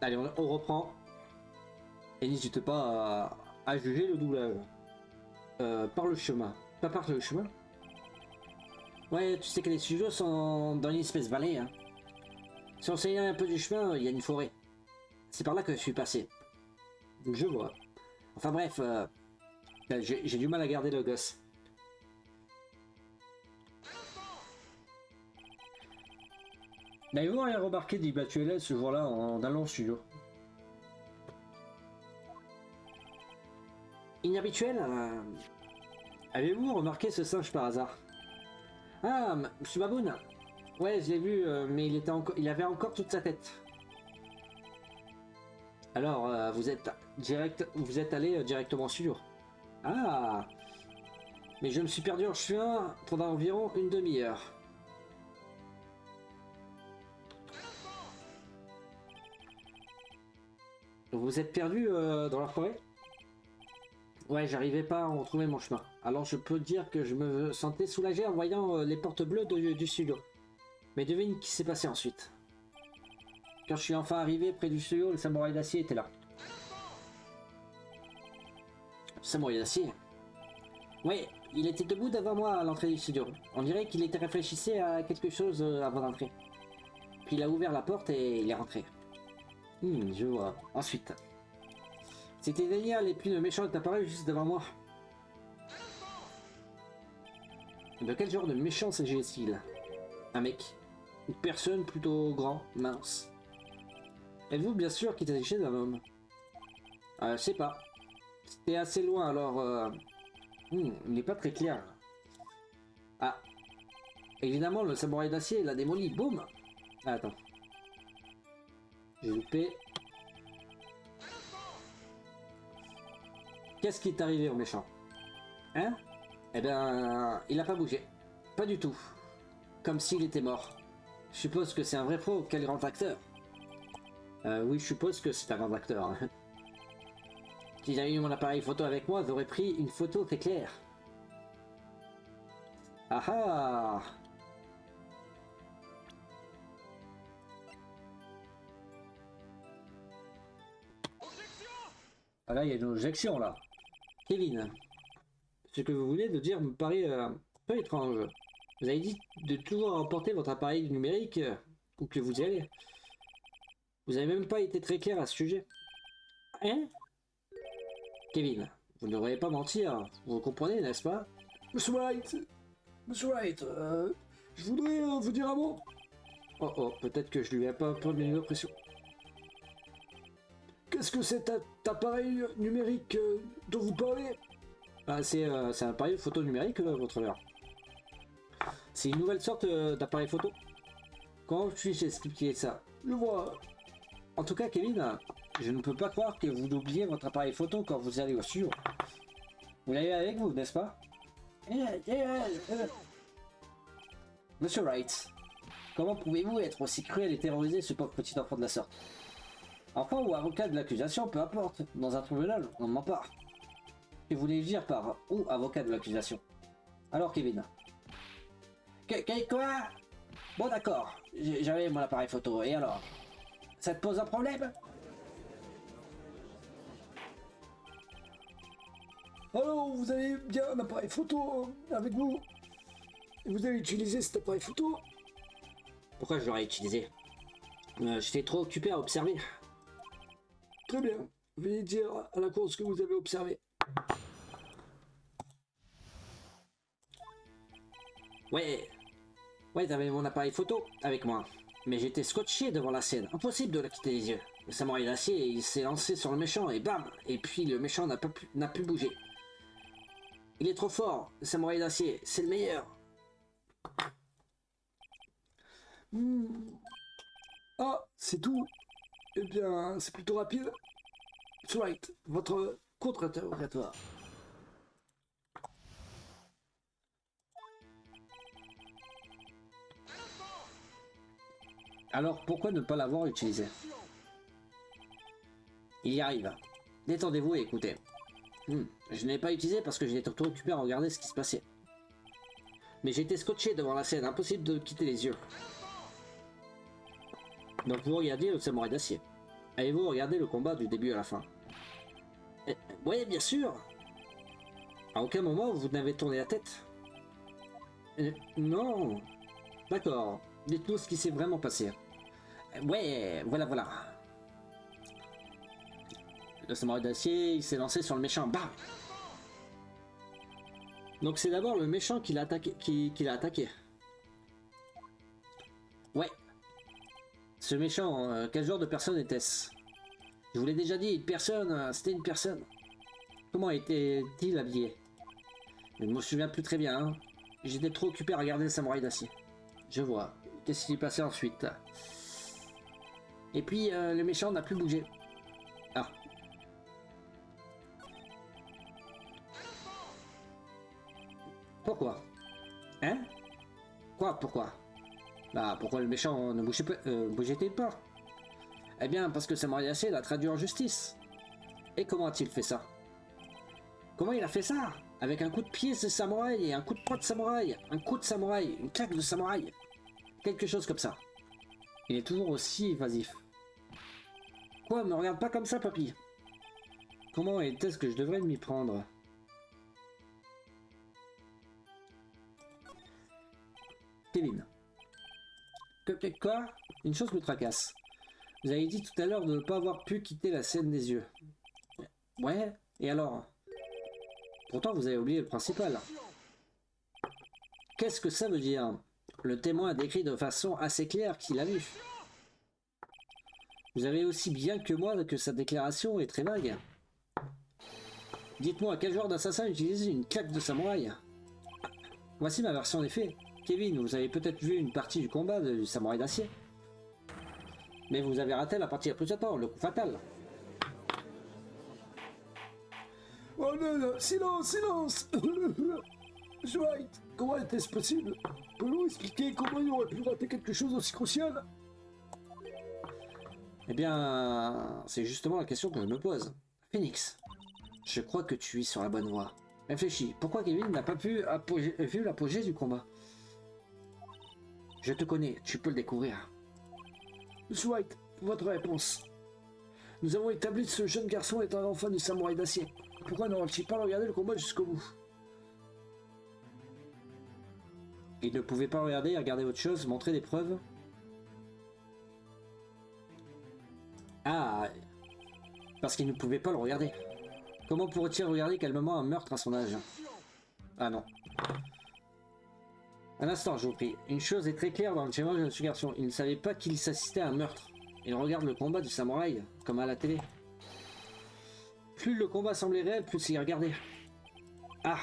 Allez, on reprend. Et n'hésite pas à juger le doublage. Par le chemin. Pas par le chemin. Ouais, tu sais que les studios sont dans une espèce de vallée. Hein. Si on s'éloigne un peu du chemin, il y a une forêt. C'est par là que je suis passé. Je vois. Enfin bref, j'ai du mal à garder le gosse. N'avez-vous rien remarqué d'inhabituel ce jour-là en allant au studio? Inhabituel Avez-vous remarqué ce singe par hasard? Ah, Monsieur Baboun. Ouais, je l'ai vu, mais il avait encore toute sa tête. Alors, vous êtes allé directement au studio. Ah, mais je me suis perdu en chemin pendant environ une demi-heure. Vous êtes perdu dans la forêt? Ouais, j'arrivais pas à retrouver mon chemin. Alors je peux dire que je me sentais soulagé en voyant les portes bleues du studio. Mais devine ce qui s'est passé ensuite. Quand je suis enfin arrivé près du studio, le samouraï d'acier était là. Samouraï d'acier? Ouais, il était debout devant moi à l'entrée du studio. On dirait qu'il était réfléchissait à quelque chose avant d'entrer. Puis il a ouvert la porte et il est rentré. Je vois. Ensuite. C'était génial et puis le méchant est apparu juste devant moi. De quel genre de méchant s'agit-il? Un mec? Une personne plutôt grand, mince? Êtes-vous bien sûr qu'il s'agissait d'un homme? Je sais pas. C'était assez loin alors... il n'est pas très clair. Ah. Évidemment, le samouraï d'acier l'a démoli. Boum! Ah, attends. J'ai loupé. Qu'est-ce qui est arrivé au méchant? Hein? Eh ben, il a pas bougé. Pas du tout. Comme s'il était mort. Je suppose que c'est un vrai pro, quel grand acteur. Oui, je suppose que c'est un grand acteur. Hein. Si j'avais eu mon appareil photo avec moi, j'aurais pris une photo très claire. Ah ah! Ah là, il y a une objection là. Kevin, ce que vous venez de dire me paraît un peu étrange. Vous avez dit de toujours emporter votre appareil numérique où que vous y allez. Vous n'avez même pas été très clair à ce sujet. Hein? Kevin, vous ne devriez pas mentir. Vous comprenez, n'est-ce pas? Monsieur Wright, je voudrais vous dire un mot. Oh, peut-être que je lui ai pas un peu mis l'impression. Qu'est-ce que cet appareil numérique dont vous parlez? Ah, c'est un appareil photo numérique, votre heure. C'est une nouvelle sorte d'appareil photo. Comment puis-je expliquer ça? Je vois. En tout cas, Kevin, je ne peux pas croire que vous oubliez votre appareil photo quand vous allez au studio. Vous l'avez avec vous, n'est-ce pas? Monsieur Wright, comment pouvez-vous être aussi cruel et terroriser ce pauvre petit enfant de la sorte? Enfant ou avocat de l'accusation, peu importe. Dans un tribunal, on ne ment pas. Que voulez-vous dire par ou avocat de l'accusation? Alors, Kevin. Quoi? Bon, d'accord. J'avais mon appareil photo. Et alors? Ça te pose un problème? Alors, vous avez bien un appareil photo avec vous? Et vous avez utilisé cet appareil photo? Pourquoi je l'aurais utilisé? J'étais trop occupé à observer. Très bien. Veuillez dire à la cour ce que vous avez observé. Ouais, j'avais mon appareil photo avec moi. Mais j'étais scotché devant la scène. Impossible de la quitter les yeux. Le samouraï d'acier, il s'est lancé sur le méchant et bam! Et puis le méchant n'a pu bouger. Il est trop fort, le samouraï d'acier, c'est le meilleur. Ah, c'est tout. Eh bien, c'est plutôt rapide. Right, votre contre-interrogatoire. Alors pourquoi ne pas l'avoir utilisé? Il y arrive. Détendez-vous et écoutez. Je ne l'ai pas utilisé parce que j'étais trop occupé à regarder ce qui se passait. Mais j'étais scotché devant la scène, impossible de quitter les yeux. Donc vous regardez le samouraï d'acier. Avez-vous regardé le combat du début à la fin? Oui, bien sûr. À aucun moment vous n'avez tourné la tête. Non. D'accord. Dites-nous ce qui s'est vraiment passé. Ouais, voilà. Le samouraï d'acier, il s'est lancé sur le méchant. Bam. Donc c'est d'abord le méchant qui l'a attaqué. Ouais. Ce méchant, quel genre de personne était-ce? Je vous l'ai déjà dit, une personne, c'était une personne. Comment était-il habillé? Je ne me souviens plus très bien. Hein. J'étais trop occupé à regarder le samouraï d'acier. Je vois. Qu'est-ce qui s'est passé ensuite? Et puis, le méchant n'a plus bougé. Ah. Pourquoi? Hein? Quoi, pourquoi? Bah, pourquoi le méchant ne bougeait-il pas? Eh bien, parce que Samouraï d'acier l'a traduit en justice. Et comment a-t-il fait ça? Comment il a fait ça? Avec un coup de pied de samouraï et un coup de poing de samouraï, un coup de samouraï, une claque de samouraï. Quelque chose comme ça. Il est toujours aussi évasif. Quoi, me regarde pas comme ça, papy. Comment est-ce que je devrais m'y prendre? Kevin. Quoi? Une chose me tracasse. Vous avez dit tout à l'heure de ne pas avoir pu quitter la scène des yeux. Ouais, et alors? Pourtant, vous avez oublié le principal. Qu'est-ce que ça veut dire? Le témoin a décrit de façon assez claire qu'il a vu. Vous savez aussi bien que moi que sa déclaration est très vague. Dites-moi, quel genre d'assassin utilise une claque de samouraï? Voici ma version des faits. Kevin, vous avez peut-être vu une partie du combat du samouraï d'acier. Mais vous avez raté la partie la plus importante, le coup fatal. Oh non, silence! Dwight, comment était-ce possible? Pouvez-vous expliquer comment il aurait pu rater quelque chose aussi crucial? Eh bien, c'est justement la question que je me pose. Phoenix, je crois que tu es sur la bonne voie. Réfléchis, pourquoi Kevin n'a pas pu vu l'apogée du combat? Je te connais, tu peux le découvrir. Monsieur White, votre réponse. Nous avons établi que ce jeune garçon est un enfant du samouraï d'acier. Pourquoi n'aurait-il pas regardé le combat jusqu'au bout? Il ne pouvait pas regarder autre chose, montrer des preuves. Ah, parce qu'il ne pouvait pas le regarder. Comment pourrait-il regarder calmement un meurtre à son âge? Ah non. Un instant, je vous prie. Une chose est très claire dans le témoignage de ce garçon. Il ne savait pas qu'il s'assistait à un meurtre. Il regarde le combat du samouraï, comme à la télé. Plus le combat semblait réel, plus il regardait. Ah,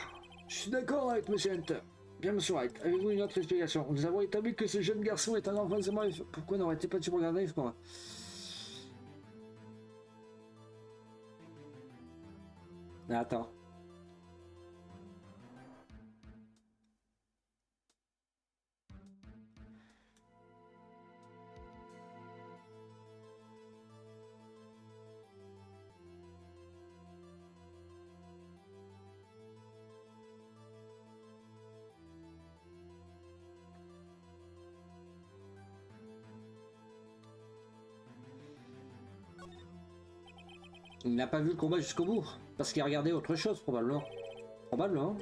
je suis d'accord avec M. Hunter. Bien, M. White, avez-vous une autre explication? Nous avons établi que ce jeune garçon est un enfant de samouraï. Pourquoi n'aurait-il pas dû regarder ce combat? Attends. Il n'a pas vu le combat jusqu'au bout, parce qu'il regardait autre chose, probablement. Probablement.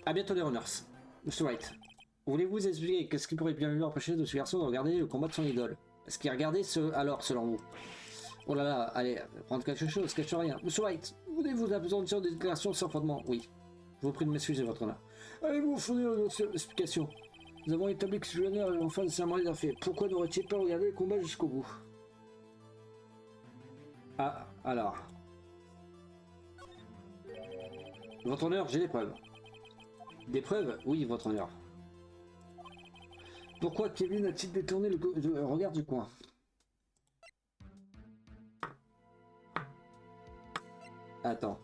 À bientôt les runners. Monsieur White, voulez-vous expliquer qu'est-ce qui pourrait bien mieux empêcher de ce garçon de regarder le combat de son idole? Est-ce qu'il regardait alors, selon vous? Oh là là, allez, prendre quelque chose, cache rien. Monsieur White, voulez-vous la présomption des déclarations sans fondement? Oui. Je vous prie de m'excuser, votre honneur. Allez-vous fournir une autre explication? Nous avons établi que ce jeune est l'enfant de samouraï d'acier. Pourquoi n'aurait-il pas regardé le combat jusqu'au bout? Ah, alors. Votre honneur, j'ai des preuves. Des preuves? Oui, votre honneur. Pourquoi Kevin a-t-il détourné le regard du coin? Attends.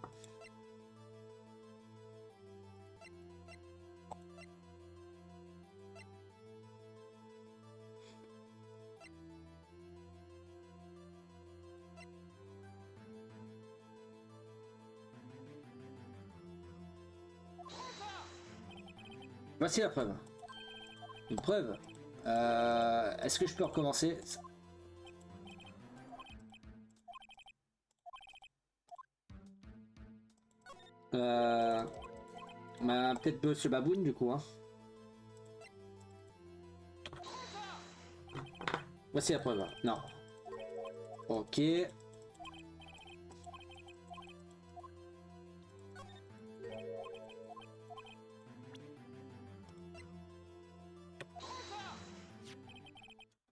Voici la preuve. Une preuve. Est-ce que je peux recommencer? Peut-être Monsieur Baboon du coup. Hein. Voici la preuve. Non. Ok.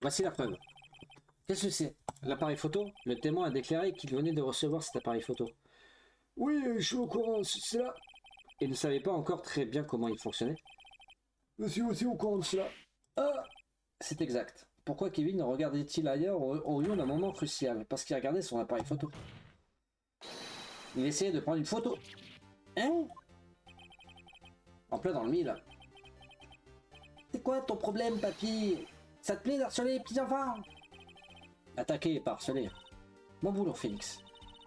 Voici la preuve. Qu'est-ce que c'est? L'appareil photo? Le témoin a déclaré qu'il venait de recevoir cet appareil photo. Oui, je suis au courant, c'est là. Et ne savait pas encore très bien comment il fonctionnait. Je suis aussi au courant de cela. Ah, c'est exact. Pourquoi Kevin regardait-il ailleurs au rayon d'un moment crucial? Parce qu'il regardait son appareil photo. Il essayait de prendre une photo. Hein? En plein dans le mille. C'est quoi ton problème, papy? Ça te plaît d'harceler les petits enfants? Attaquer et pas harceler. Bon boulot, Phoenix.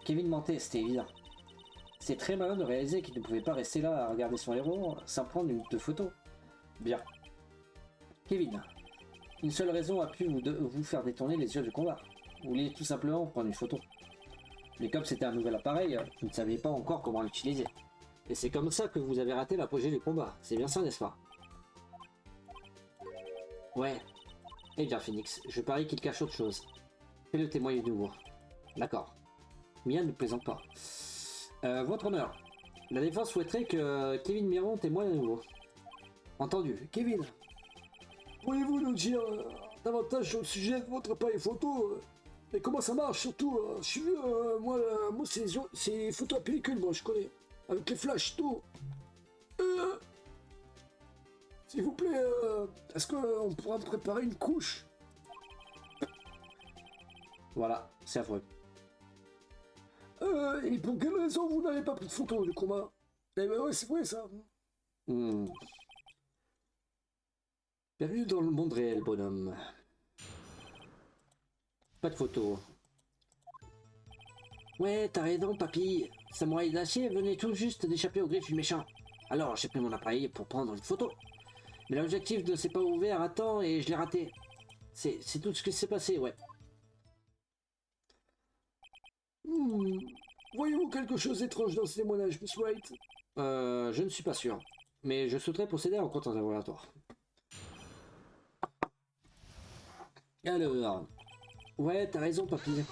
Kevin mentait, c'était évident. C'est très malin de réaliser qu'il ne pouvait pas rester là à regarder son héros sans prendre une de photos. Bien. Kevin, une seule raison a pu vous faire détourner les yeux du combat. Vous vouliez tout simplement prendre une photo. Mais comme c'était un nouvel appareil, vous ne saviez pas encore comment l'utiliser. Et c'est comme ça que vous avez raté l'apogée du combat. C'est bien ça, n'est-ce pas? Ouais. Eh bien, Phoenix, je parie qu'il cache autre chose. Fais-le témoigner de nouveau. D'accord. Mia ne plaisante pas. Votre honneur, la défense souhaiterait que Kevin Miron témoigne à nouveau. Entendu. Kevin, pourriez-vous nous dire davantage au sujet de votre appareil photo et comment ça marche surtout je suis vieux, moi c'est photos à pellicule, moi je connais. Avec les flashs, tout. S'il vous plaît, est-ce qu'on pourra me préparer une couche? Voilà, c'est affreux. Et pour quelle raison vous n'avez pas pris de photo du combat? Eh ben ouais, c'est vrai ça. Bienvenue dans le monde réel, bonhomme. Pas de photo. Ouais, t'as raison, papy. Samouraï d'acier venait tout juste d'échapper aux griffes du méchant. Alors, j'ai pris mon appareil pour prendre une photo. Mais l'objectif ne s'est pas ouvert à temps et je l'ai raté. C'est tout ce qui s'est passé, ouais. Voyez-vous quelque chose d'étrange dans ce témoignage, Miss Wright? Je ne suis pas sûr. Mais je souhaiterais procéder à un compte interrogatoire. Alors... Ouais, t'as raison, papy.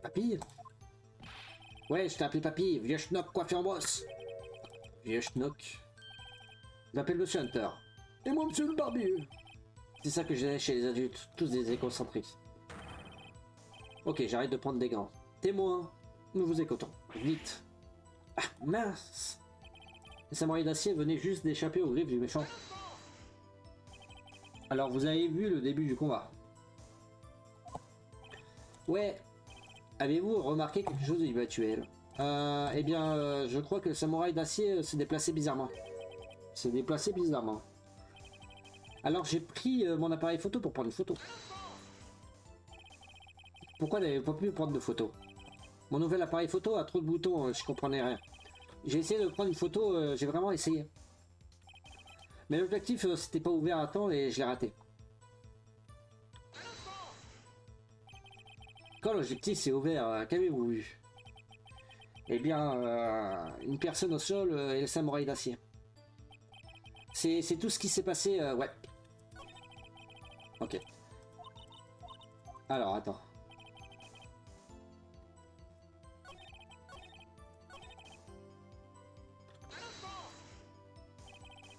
Papy? Ouais, je t'ai appelé papy. Vieux schnock coiffé en brosse. Vieux schnock. Je m'appelle Monsieur Hunter. Et moi, Monsieur le barbier. C'est ça que j'ai chez les adultes, tous des éconcentriques. Ok, j'arrête de prendre des gants. Témoin, nous vous écoutons. Vite. Ah, mince. Les samouraïs d'acier venaient juste d'échapper aux griffes du méchant. Alors, vous avez vu le début du combat. Ouais. Avez-vous remarqué quelque chose d'inhabituel? Eh bien, je crois que le samouraï d'acier s'est déplacé bizarrement. Alors j'ai pris mon appareil photo pour prendre une photo. Pourquoi n'avez-vous pas pu prendre de photo? Mon nouvel appareil photo a trop de boutons, je comprenais rien. J'ai essayé de prendre une photo, j'ai vraiment essayé. Mais l'objectif c'était pas ouvert à temps et je l'ai raté. Quand l'objectif s'est ouvert, qu'avez-vous vu? Eh bien, une personne au sol et le samouraï d'acier. C'est tout ce qui s'est passé, ouais. Ok. Alors, attends.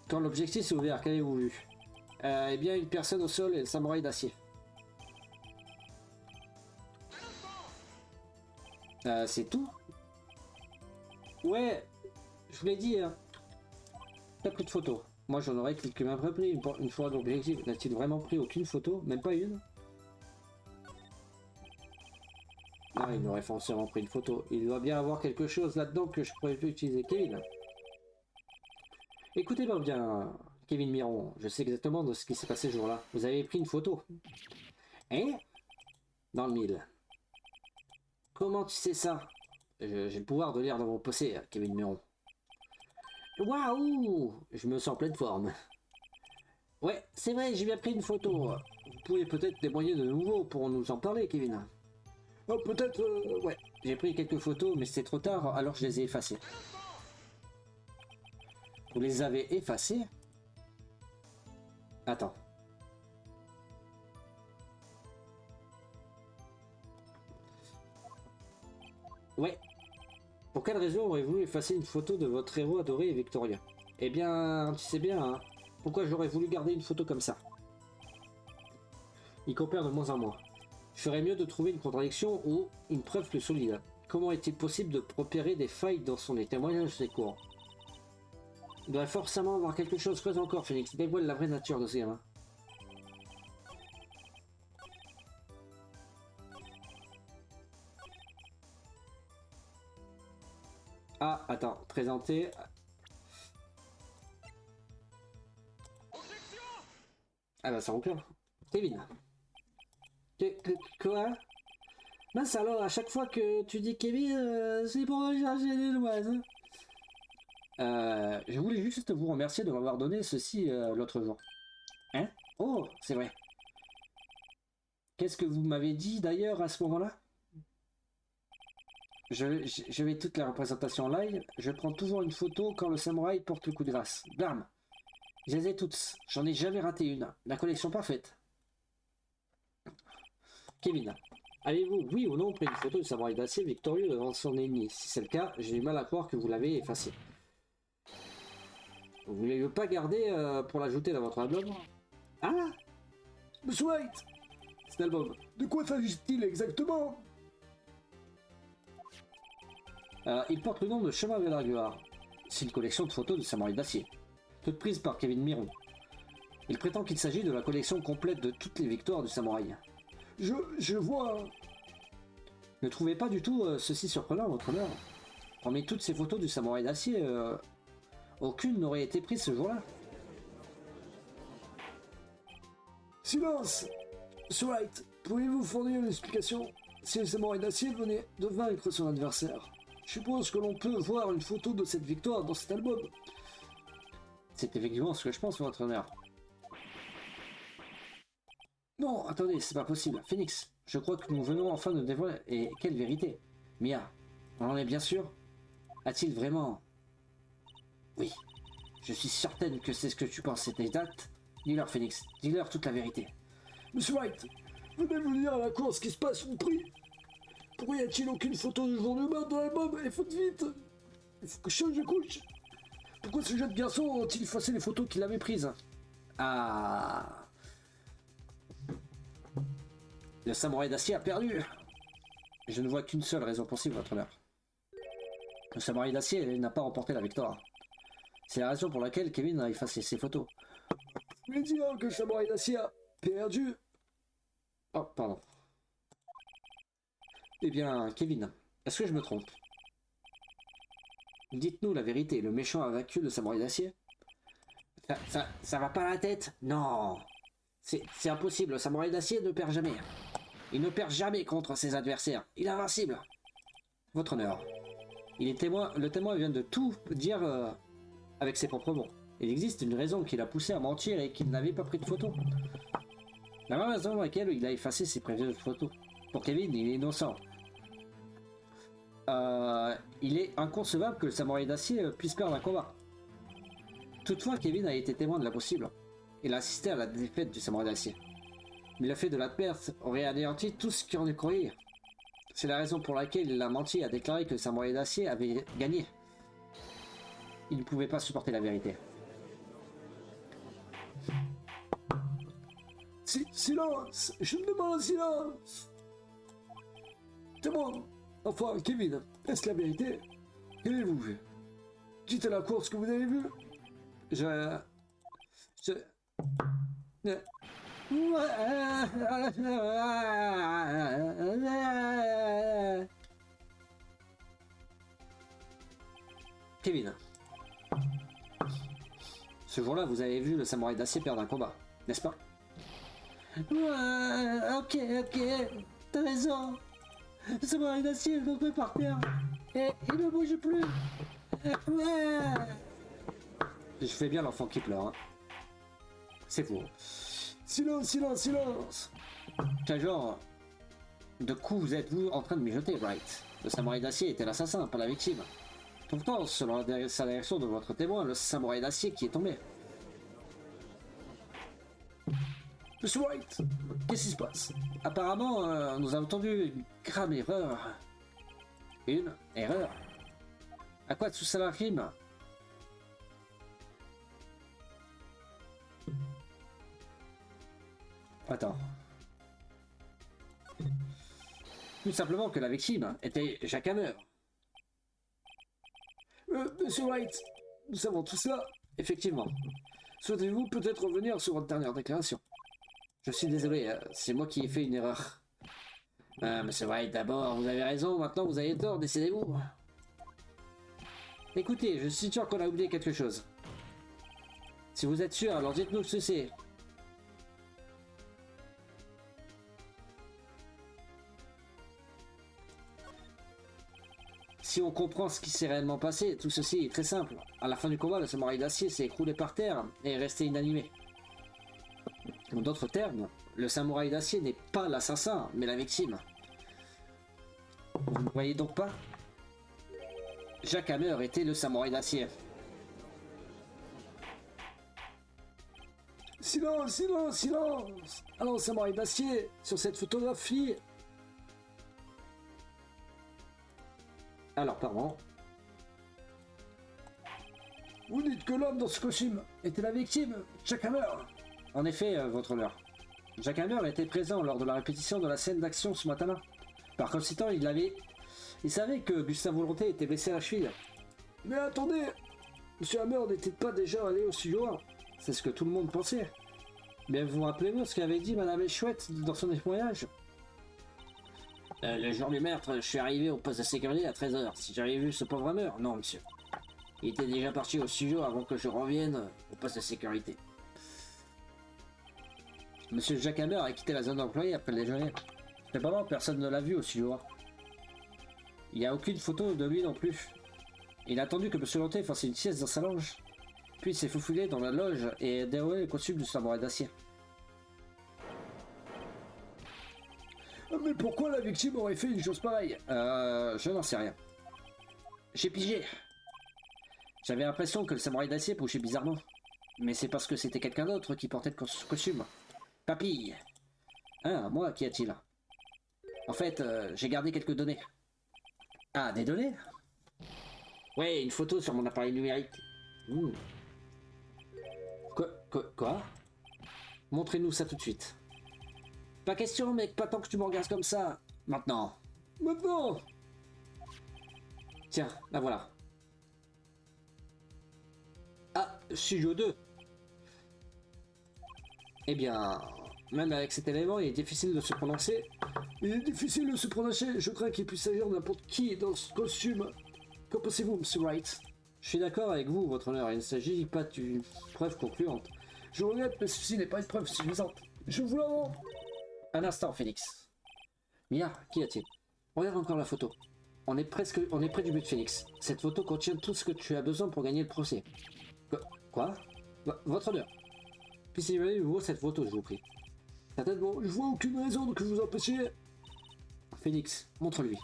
Quand l'objectif s'est ouvert, qu'avez-vous vu? Eh bien, une personne au sol et le samouraï d'acier. C'est tout? Ouais, je vous l'ai dit, hein. T'as pris de photos. Moi j'en aurais cliqué même pas pris une fois d'objectif. N'a-t-il vraiment pris aucune photo? Même pas une? Non, il aurait forcément pris une photo. Il doit bien avoir quelque chose là-dedans que je pourrais utiliser. Kevin. Écoutez-moi bien, Kevin Miron. Je sais exactement de ce qui s'est passé ce jour-là. Vous avez pris une photo. Hein? Dans le mille. Comment tu sais ça? J'ai le pouvoir de lire dans vos pensées, Kevin Miron. Waouh! Je me sens en pleine forme. Ouais, c'est vrai, j'ai bien pris une photo. Vous pourriez peut-être témoigner de nouveau pour nous en parler, Kevin. Oh, peut-être, ouais. J'ai pris quelques photos, mais c'était trop tard, alors je les ai effacées. Vous les avez effacées? Attends. Ouais. Pour quelle raison aurez-vous effacé une photo de votre héros adoré et Victoria? Eh bien, tu sais bien, hein, pourquoi j'aurais voulu garder une photo comme ça? Il coopère de moins en moins. Je ferais mieux de trouver une contradiction ou une preuve plus solide. Comment est-il possible de repérer des failles dans son témoignage des cours? Il doit forcément avoir quelque chose. Quoi encore, Phoenix? Dévoile la vraie nature de ce gamin. Ah, attends, présenter. Ah bah ça encore. Kevin. Quoi? Mince alors, à chaque fois que tu dis Kevin, c'est pour chercher les loises. Je voulais juste vous remercier de m'avoir donné ceci l'autre jour. Hein? Oh, c'est vrai. Qu'est-ce que vous m'avez dit d'ailleurs à ce moment-là? Je vais toute la représentation live. Je prends toujours une photo quand le samouraï porte le coup de grâce. Blam! Je les ai toutes. J'en ai jamais raté une. La collection parfaite. Kevin, avez-vous, oui ou non, pris une photo du samouraï d'acier victorieux devant son ennemi? Si c'est le cas, j'ai du mal à croire que vous l'avez effacée. Vous ne voulez pas garder pour l'ajouter dans votre album? Ah! Monsieur White, C'est un album. de quoi s'agit-il exactement? Il porte le nom de Chemin vers la gloire. C'est une collection de photos de samouraï d'acier, toutes prises par Kevin Miron. Il prétend qu'il s'agit de la collection complète de toutes les victoires du samouraï. Je vois... Ne trouvez pas du tout ceci surprenant, votre honneur? Parmi toutes ces photos du samouraï d'acier, aucune n'aurait été prise ce jour-là. Silence! Monsieur White, pouvez-vous fournir une explication? Si le samouraï d'acier venait de vaincre son adversaire, je suppose que l'on peut voir une photo de cette victoire dans cet album. C'est effectivement ce que je pense, votre honneur. Non, attendez, c'est pas possible. Phoenix, je crois que nous venons enfin de dévoiler... Et quelle vérité? Mia, on en est bien sûr? A-t-il vraiment... Oui, je suis certaine que c'est ce que tu penses, c'est exact. Dis-leur, Phoenix, dis-leur toute la vérité. Monsieur White, venez vous dire à la cour ce qui se passe, vous prie. Pourquoi y a-t-il aucune photo du jour de meurtre dans l'album? Et faites vite! Il faut que je couche. Pourquoi ce jeune garçon ont-ils effacé les photos qu'il avait prises? Ah... Le samouraï d'acier a perdu. Je ne vois qu'une seule raison possible, votre honneur. Le samouraï d'acier n'a pas remporté la victoire. C'est la raison pour laquelle Kevin a effacé ses photos. Vous voulez dire que le samouraï d'acier a perdu? Oh, pardon. Eh bien, Kevin, est-ce que je me trompe? Dites-nous la vérité, le méchant a vaincu le samouraï d'acier? Ça va pas à la tête? Non. C'est impossible, le samouraï d'acier ne perd jamais. Il ne perd jamais contre ses adversaires. Il est invincible. Votre honneur. Le témoin vient de tout dire avec ses propres mots. Il existe une raison qui l'a poussé à mentir et qu'il n'avait pas pris de photos. La même raison pour laquelle il a effacé ses précieuses photos. Pour Kevin, il est innocent. Il est inconcevable que le samouraï d'acier puisse perdre un combat. Toutefois, Kevin a été témoin de l'impossible. Il a assisté à la défaite du samouraï d'acier. Mais le fait de la perte aurait anéanti tout ce qu'on croyait. C'est la raison pour laquelle il a menti et a déclaré que le samouraï d'acier avait gagné. Il ne pouvait pas supporter la vérité. Silence! Je me demande silence! Témoin! Enfin, Kevin, est-ce la vérité? Qu'avez-vous vu? Dites à la cour ce que vous avez vu. Je... Kevin. Ce jour-là, vous avez vu le samouraï d'acier perdre un combat, n'est-ce pas? Ok, t'as raison. Le samouraï d'acier est tombé par terre. Et il ne bouge plus. Je fais bien l'enfant qui pleure. Hein. C'est vous. Silence. Quel genre de coup vous êtes-vous en train de mijoter, Wright? Le samouraï d'acier était l'assassin, pas la victime. Pourtant, selon sa réaction de votre témoin, le samouraï d'acier qui est tombé. Monsieur White, qu'est-ce qui se passe? Apparemment, nous avons entendu une grave erreur. Une erreur? À quoi tout ça rime? Attends. Tout simplement que la victime était Jack Hammer. Monsieur White, nous savons tout cela. Effectivement. Souhaitez-vous peut-être revenir sur votre dernière déclaration? Je suis désolé, c'est moi qui ai fait une erreur. Monsieur White, d'abord, vous avez raison, maintenant vous avez tort, décidez-vous. Écoutez, je suis sûr qu'on a oublié quelque chose. Si vous êtes sûr, alors dites-nous ce que c'est. Si on comprend ce qui s'est réellement passé, tout ceci est très simple. À la fin du combat, le samouraï d'acier s'est écroulé par terre et est resté inanimé. En d'autres termes, le samouraï d'acier n'est pas l'assassin, mais la victime. Vous ne voyez donc pas? Jack Hammer était le samouraï d'acier. Silence. Alors, samouraï d'acier, sur cette photographie... Alors, pardon. Vous dites que l'homme dans ce costume était la victime, Jack Hammer. En effet, votre honneur. Jack Hammer était présent lors de la répétition de la scène d'action ce matin-là. Par conséquent, il savait que Gustave Volonté était blessé à la cheville. Mais attendez, Monsieur Hammer n'était pas déjà allé au studio 1? C'est ce que tout le monde pensait. Mais vous rappelez-vous ce qu'avait dit Madame Chouette dans son témoignage? Le jour du meurtre, je suis arrivé au poste de sécurité à 13h. Si j'avais vu ce pauvre Hammer, non monsieur. Il était déjà parti au studio avant que je revienne au poste de sécurité. Monsieur Jack Hammer a quitté la zone d'employé après le déjeuner. Cependant, personne ne l'a vu au studio. Il n'y a aucune photo de lui non plus. Il a attendu que Monsieur Lanté fasse une sieste dans sa loge. Puis il s'est faufilé dans la loge et a déroulé le costume du samouraï d'acier. Mais pourquoi la victime aurait fait une chose pareille? Je n'en sais rien. J'ai pigé. J'avais l'impression que le samouraï d'acier bougeait bizarrement. Mais c'est parce que c'était quelqu'un d'autre qui portait le costume. Papille. Ah, moi, qu'y a-t-il? En fait, j'ai gardé quelques données. Ah, des données? Ouais, une photo sur mon appareil numérique. Quoi? Montrez-nous ça tout de suite. Pas question, mec, pas tant que tu me regardes comme ça. Maintenant. Tiens, la voilà. Ah, Studio 2. Eh bien, même avec cet élément, il est difficile de se prononcer. Je crains qu'il puisse s'agir de n'importe qui dans ce costume. Qu'en pensez-vous, Monsieur Wright? Je suis d'accord avec vous, votre honneur. Il ne s'agit pas d'une preuve concluante. Je regrette, mais ceci n'est pas une preuve suffisante. Je vous la rends. Un instant, Phoenix. Mia, qu'y a-t-il? Regarde encore la photo. On est près du but, Phoenix. Cette photo contient tout ce que tu as besoin pour gagner le procès. Quoi? Votre honneur. Puissiez-vous cette photo, je vous prie. Certainement, je vois aucune raison que vous empêchiez. Phoenix, montre-lui.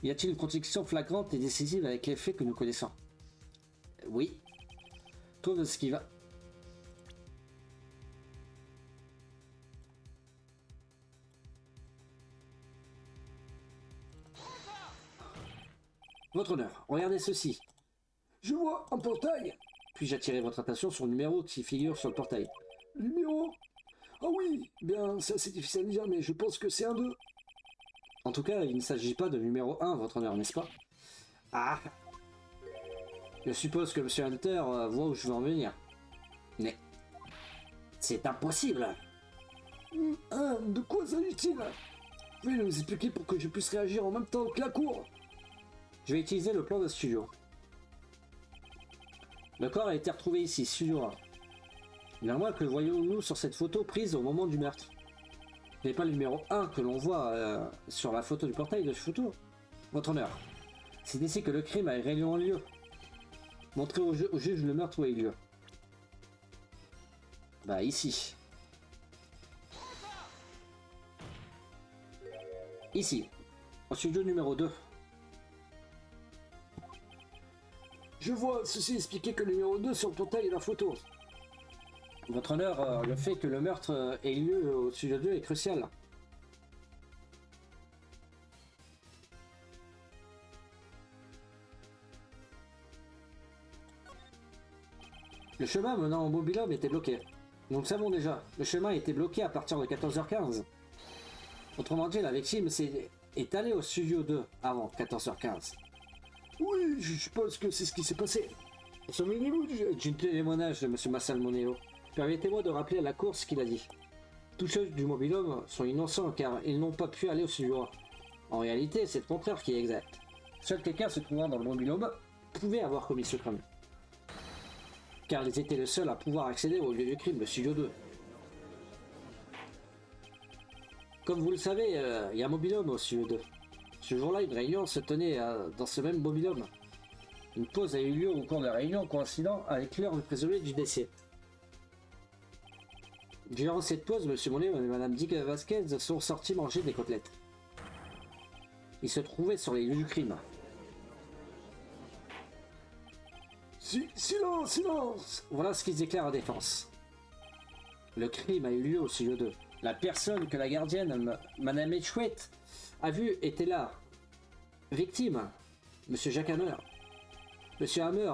Y a-t-il une contradiction flagrante et décisive avec les faits que nous connaissons? Oui. Trouve ce qui va. Votre honneur, regardez ceci. Je vois un portail. Puis-je attirer votre attention sur le numéro qui figure sur le portail? Numéro? Ah oui, bien, c'est assez difficile à dire, mais je pense que c'est un 2. En tout cas, il ne s'agit pas de numéro 1, votre honneur, n'est-ce pas? Ah, Je suppose que Monsieur Hunter voit où je veux en venir. Mais... c'est impossible. Hein, de quoi s'agit-il? Veuillez nous expliquer pour que je puisse réagir en même temps que la cour. Je vais utiliser le plan de studio. Le corps a été retrouvé ici, studio 1. Néanmoins, que voyons-nous sur cette photo prise au moment du meurtre? Ce n'est pas le numéro 1 que l'on voit sur la photo du portail de photo. Votre honneur, c'est ici que le crime a réellement lieu. Montrez au juge le meurtre où a eu lieu. Bah ici. Ici, au studio numéro 2. Je vois ceci expliquer que le numéro 2 sur le portail est la photo. Votre honneur, le fait que le meurtre ait eu lieu au studio 2 est crucial. Le chemin menant au mobil-home était bloqué. Nous le savons déjà, le chemin était bloqué à partir de 14h15. Autrement dit, la victime est allée au studio 2 avant 14h15. Oui, je suppose que c'est ce qui s'est passé. Souvenez-vous du témoignage de M. Massalmoneo. Permettez-moi de rappeler à la cour ce qu'il a dit. Tous ceux du mobil-home sont innocents car ils n'ont pas pu aller au studio 1. En réalité, c'est le contraire qui est exact. Seul quelqu'un se trouvant dans le mobil-home pouvait avoir commis ce crime. Car ils étaient les seuls à pouvoir accéder au lieu du crime, le studio 2. Comme vous le savez, il y a un mobil-home au studio 2. Ce jour-là, une réunion se tenait dans ce même mobil-home. Une pause a eu lieu au cours de la réunion coïncidant avec l'heure présumée du décès. Durant cette pause, M. Monet et Mme Dick Vasquez sont sortis manger des côtelettes. Ils se trouvaient sur les lieux du crime. Silence, silence! Voilà ce qu'ils déclarent en défense. Le crime a eu lieu au studio 2. La personne que la gardienne, Madame Edgeweight, a vue était là. Victime, Monsieur Jack Hammer. Monsieur Hammer,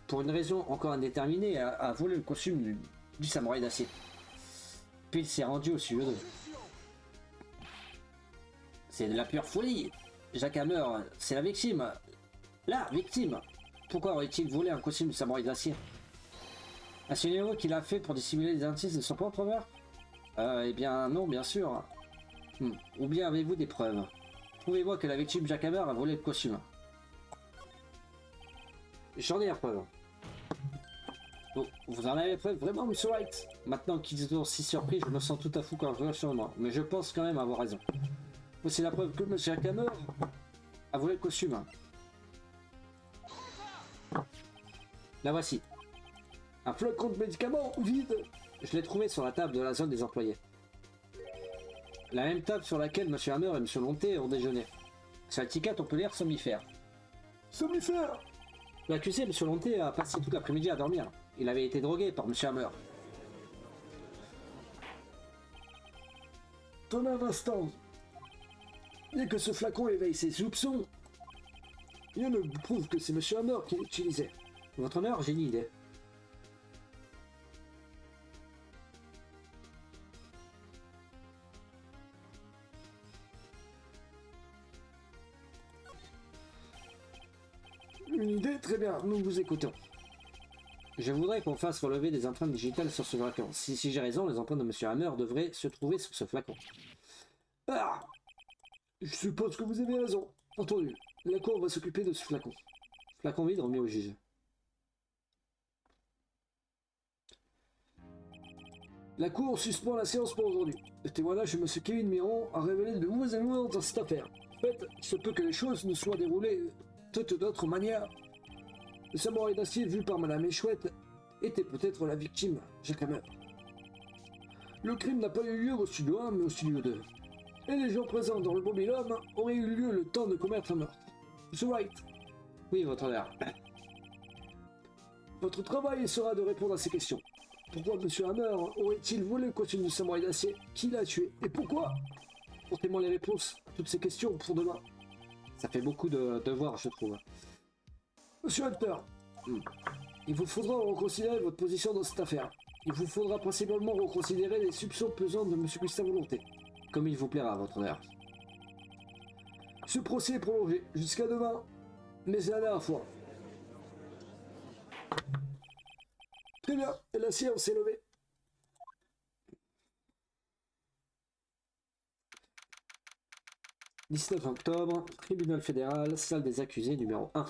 pour une raison encore indéterminée, a volé le costume du samouraï d'acier. Puis il s'est rendu au studio 2. C'est de la pure folie. Jack Hammer, c'est la victime. La victime. Pourquoi aurait-il volé un costume du samouraï d'acier? Insinuez-vous qu'il a fait pour dissimuler les indices de son propre meurtre? Eh bien non, bien sûr. Ou bien avez-vous des preuves? Prouvez-moi que la victime Jack Hammer a volé le costume. J'en ai la preuve. Oh, vous en avez la preuve vraiment, Monsieur Wright? Maintenant qu'ils sont si surpris, je me sens tout à fou quand je regarde sur moi. Mais je pense quand même avoir raison. Voici la preuve que Monsieur Jack Hammer a volé le costume. La voici. Un flacon de médicaments vide. Je l'ai trouvé sur la table de la zone des employés. La même table sur laquelle M. Hammer et M. Lonté ont déjeuné. Sur l'étiquette, on peut lire somnifère. Somnifère. L'accusé, M. Lonté, a passé toute l'après-midi à dormir. Il avait été drogué par M. Hammer. Ton un instant. Bien que ce flacon éveille ses soupçons, rien ne prouve que c'est M. Hammer qui l'utilisait. Votre honneur, j'ai une idée. Une idée, très bien, nous vous écoutons. Je voudrais qu'on fasse relever des empreintes digitales sur ce flacon. Si j'ai raison, les empreintes de M. Hammer devraient se trouver sur ce flacon. Ah! Je suppose que vous avez raison. Entendu. La cour va s'occuper de ce flacon. Flacon vide remis au juge. La cour suspend la séance pour aujourd'hui. Le témoignage de M. Kevin Miron a révélé de nouveaux éléments dans cette affaire. En fait, il se peut que les choses ne soient déroulées de toute autre manière. Le samouraï d'acier vu par Madame Échouette était peut-être la victime, Jack Hammer. Le crime n'a pas eu lieu au studio 1, mais au studio 2. Et les gens présents dans le mobil-home auraient eu lieu le temps de commettre un meurtre. Monsieur Wright. Oui, votre honneur. Votre travail sera de répondre à ces questions. Pourquoi M. Hammer aurait-il volé le costume du samouraï d'acier? Qui l'a tué? Et pourquoi? Portez-moi les réponses à toutes ces questions pour demain. Ça fait beaucoup de devoirs, je trouve. Monsieur Hunter, il vous faudra reconsidérer votre position dans cette affaire. Il vous faudra principalement reconsidérer les soupçons pesants de M. Gustave Lonté. Comme il vous plaira, votre honneur. Ce procès est prolongé jusqu'à demain, mais c'est la dernière fois. Très bien, et la séance est levée. « 19 octobre, tribunal fédéral, salle des accusés numéro 1. »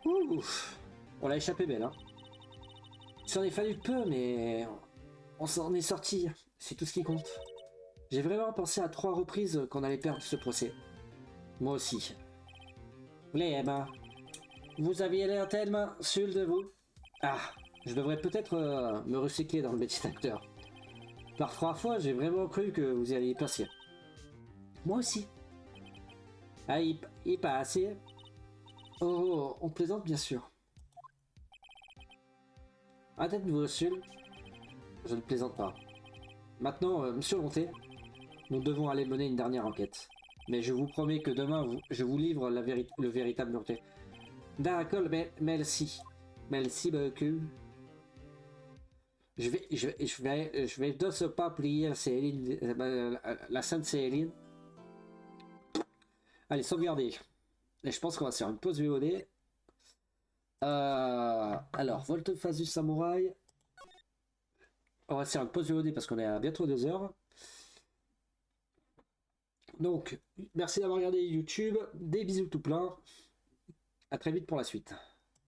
Ouf, on l'a échappé belle, hein. Il s'en est fallu peu, mais on s'en est sorti. C'est tout ce qui compte. J'ai vraiment pensé à 3 reprises qu'on allait perdre ce procès. Moi aussi. Les Emma, vous aviez l'air tellement sûr de vous. Ah, je devrais peut-être me recycler dans le métier d'acteur. Par 3 fois, j'ai vraiment cru que vous alliez passer. Moi aussi. Ah, il passe. Oh, on plaisante bien sûr. Arrêtez de vous saoul. Je ne plaisante pas. Maintenant, monsieur Lonté, nous devons aller mener une dernière enquête. Mais je vous promets que demain, je vous livre le véritable meurtrier. D'accord, mais merci. Merci beaucoup. Je vais de ce pas plier Céline, la Sainte Céline. Allez, sauvegarder. Et je pense qu'on va se faire une pause VOD. Alors, volte-face du samouraï. On va se faire une pause VOD parce qu'on est à bientôt 2 heures. Donc, merci d'avoir regardé YouTube. Des bisous tout plein. À très vite pour la suite.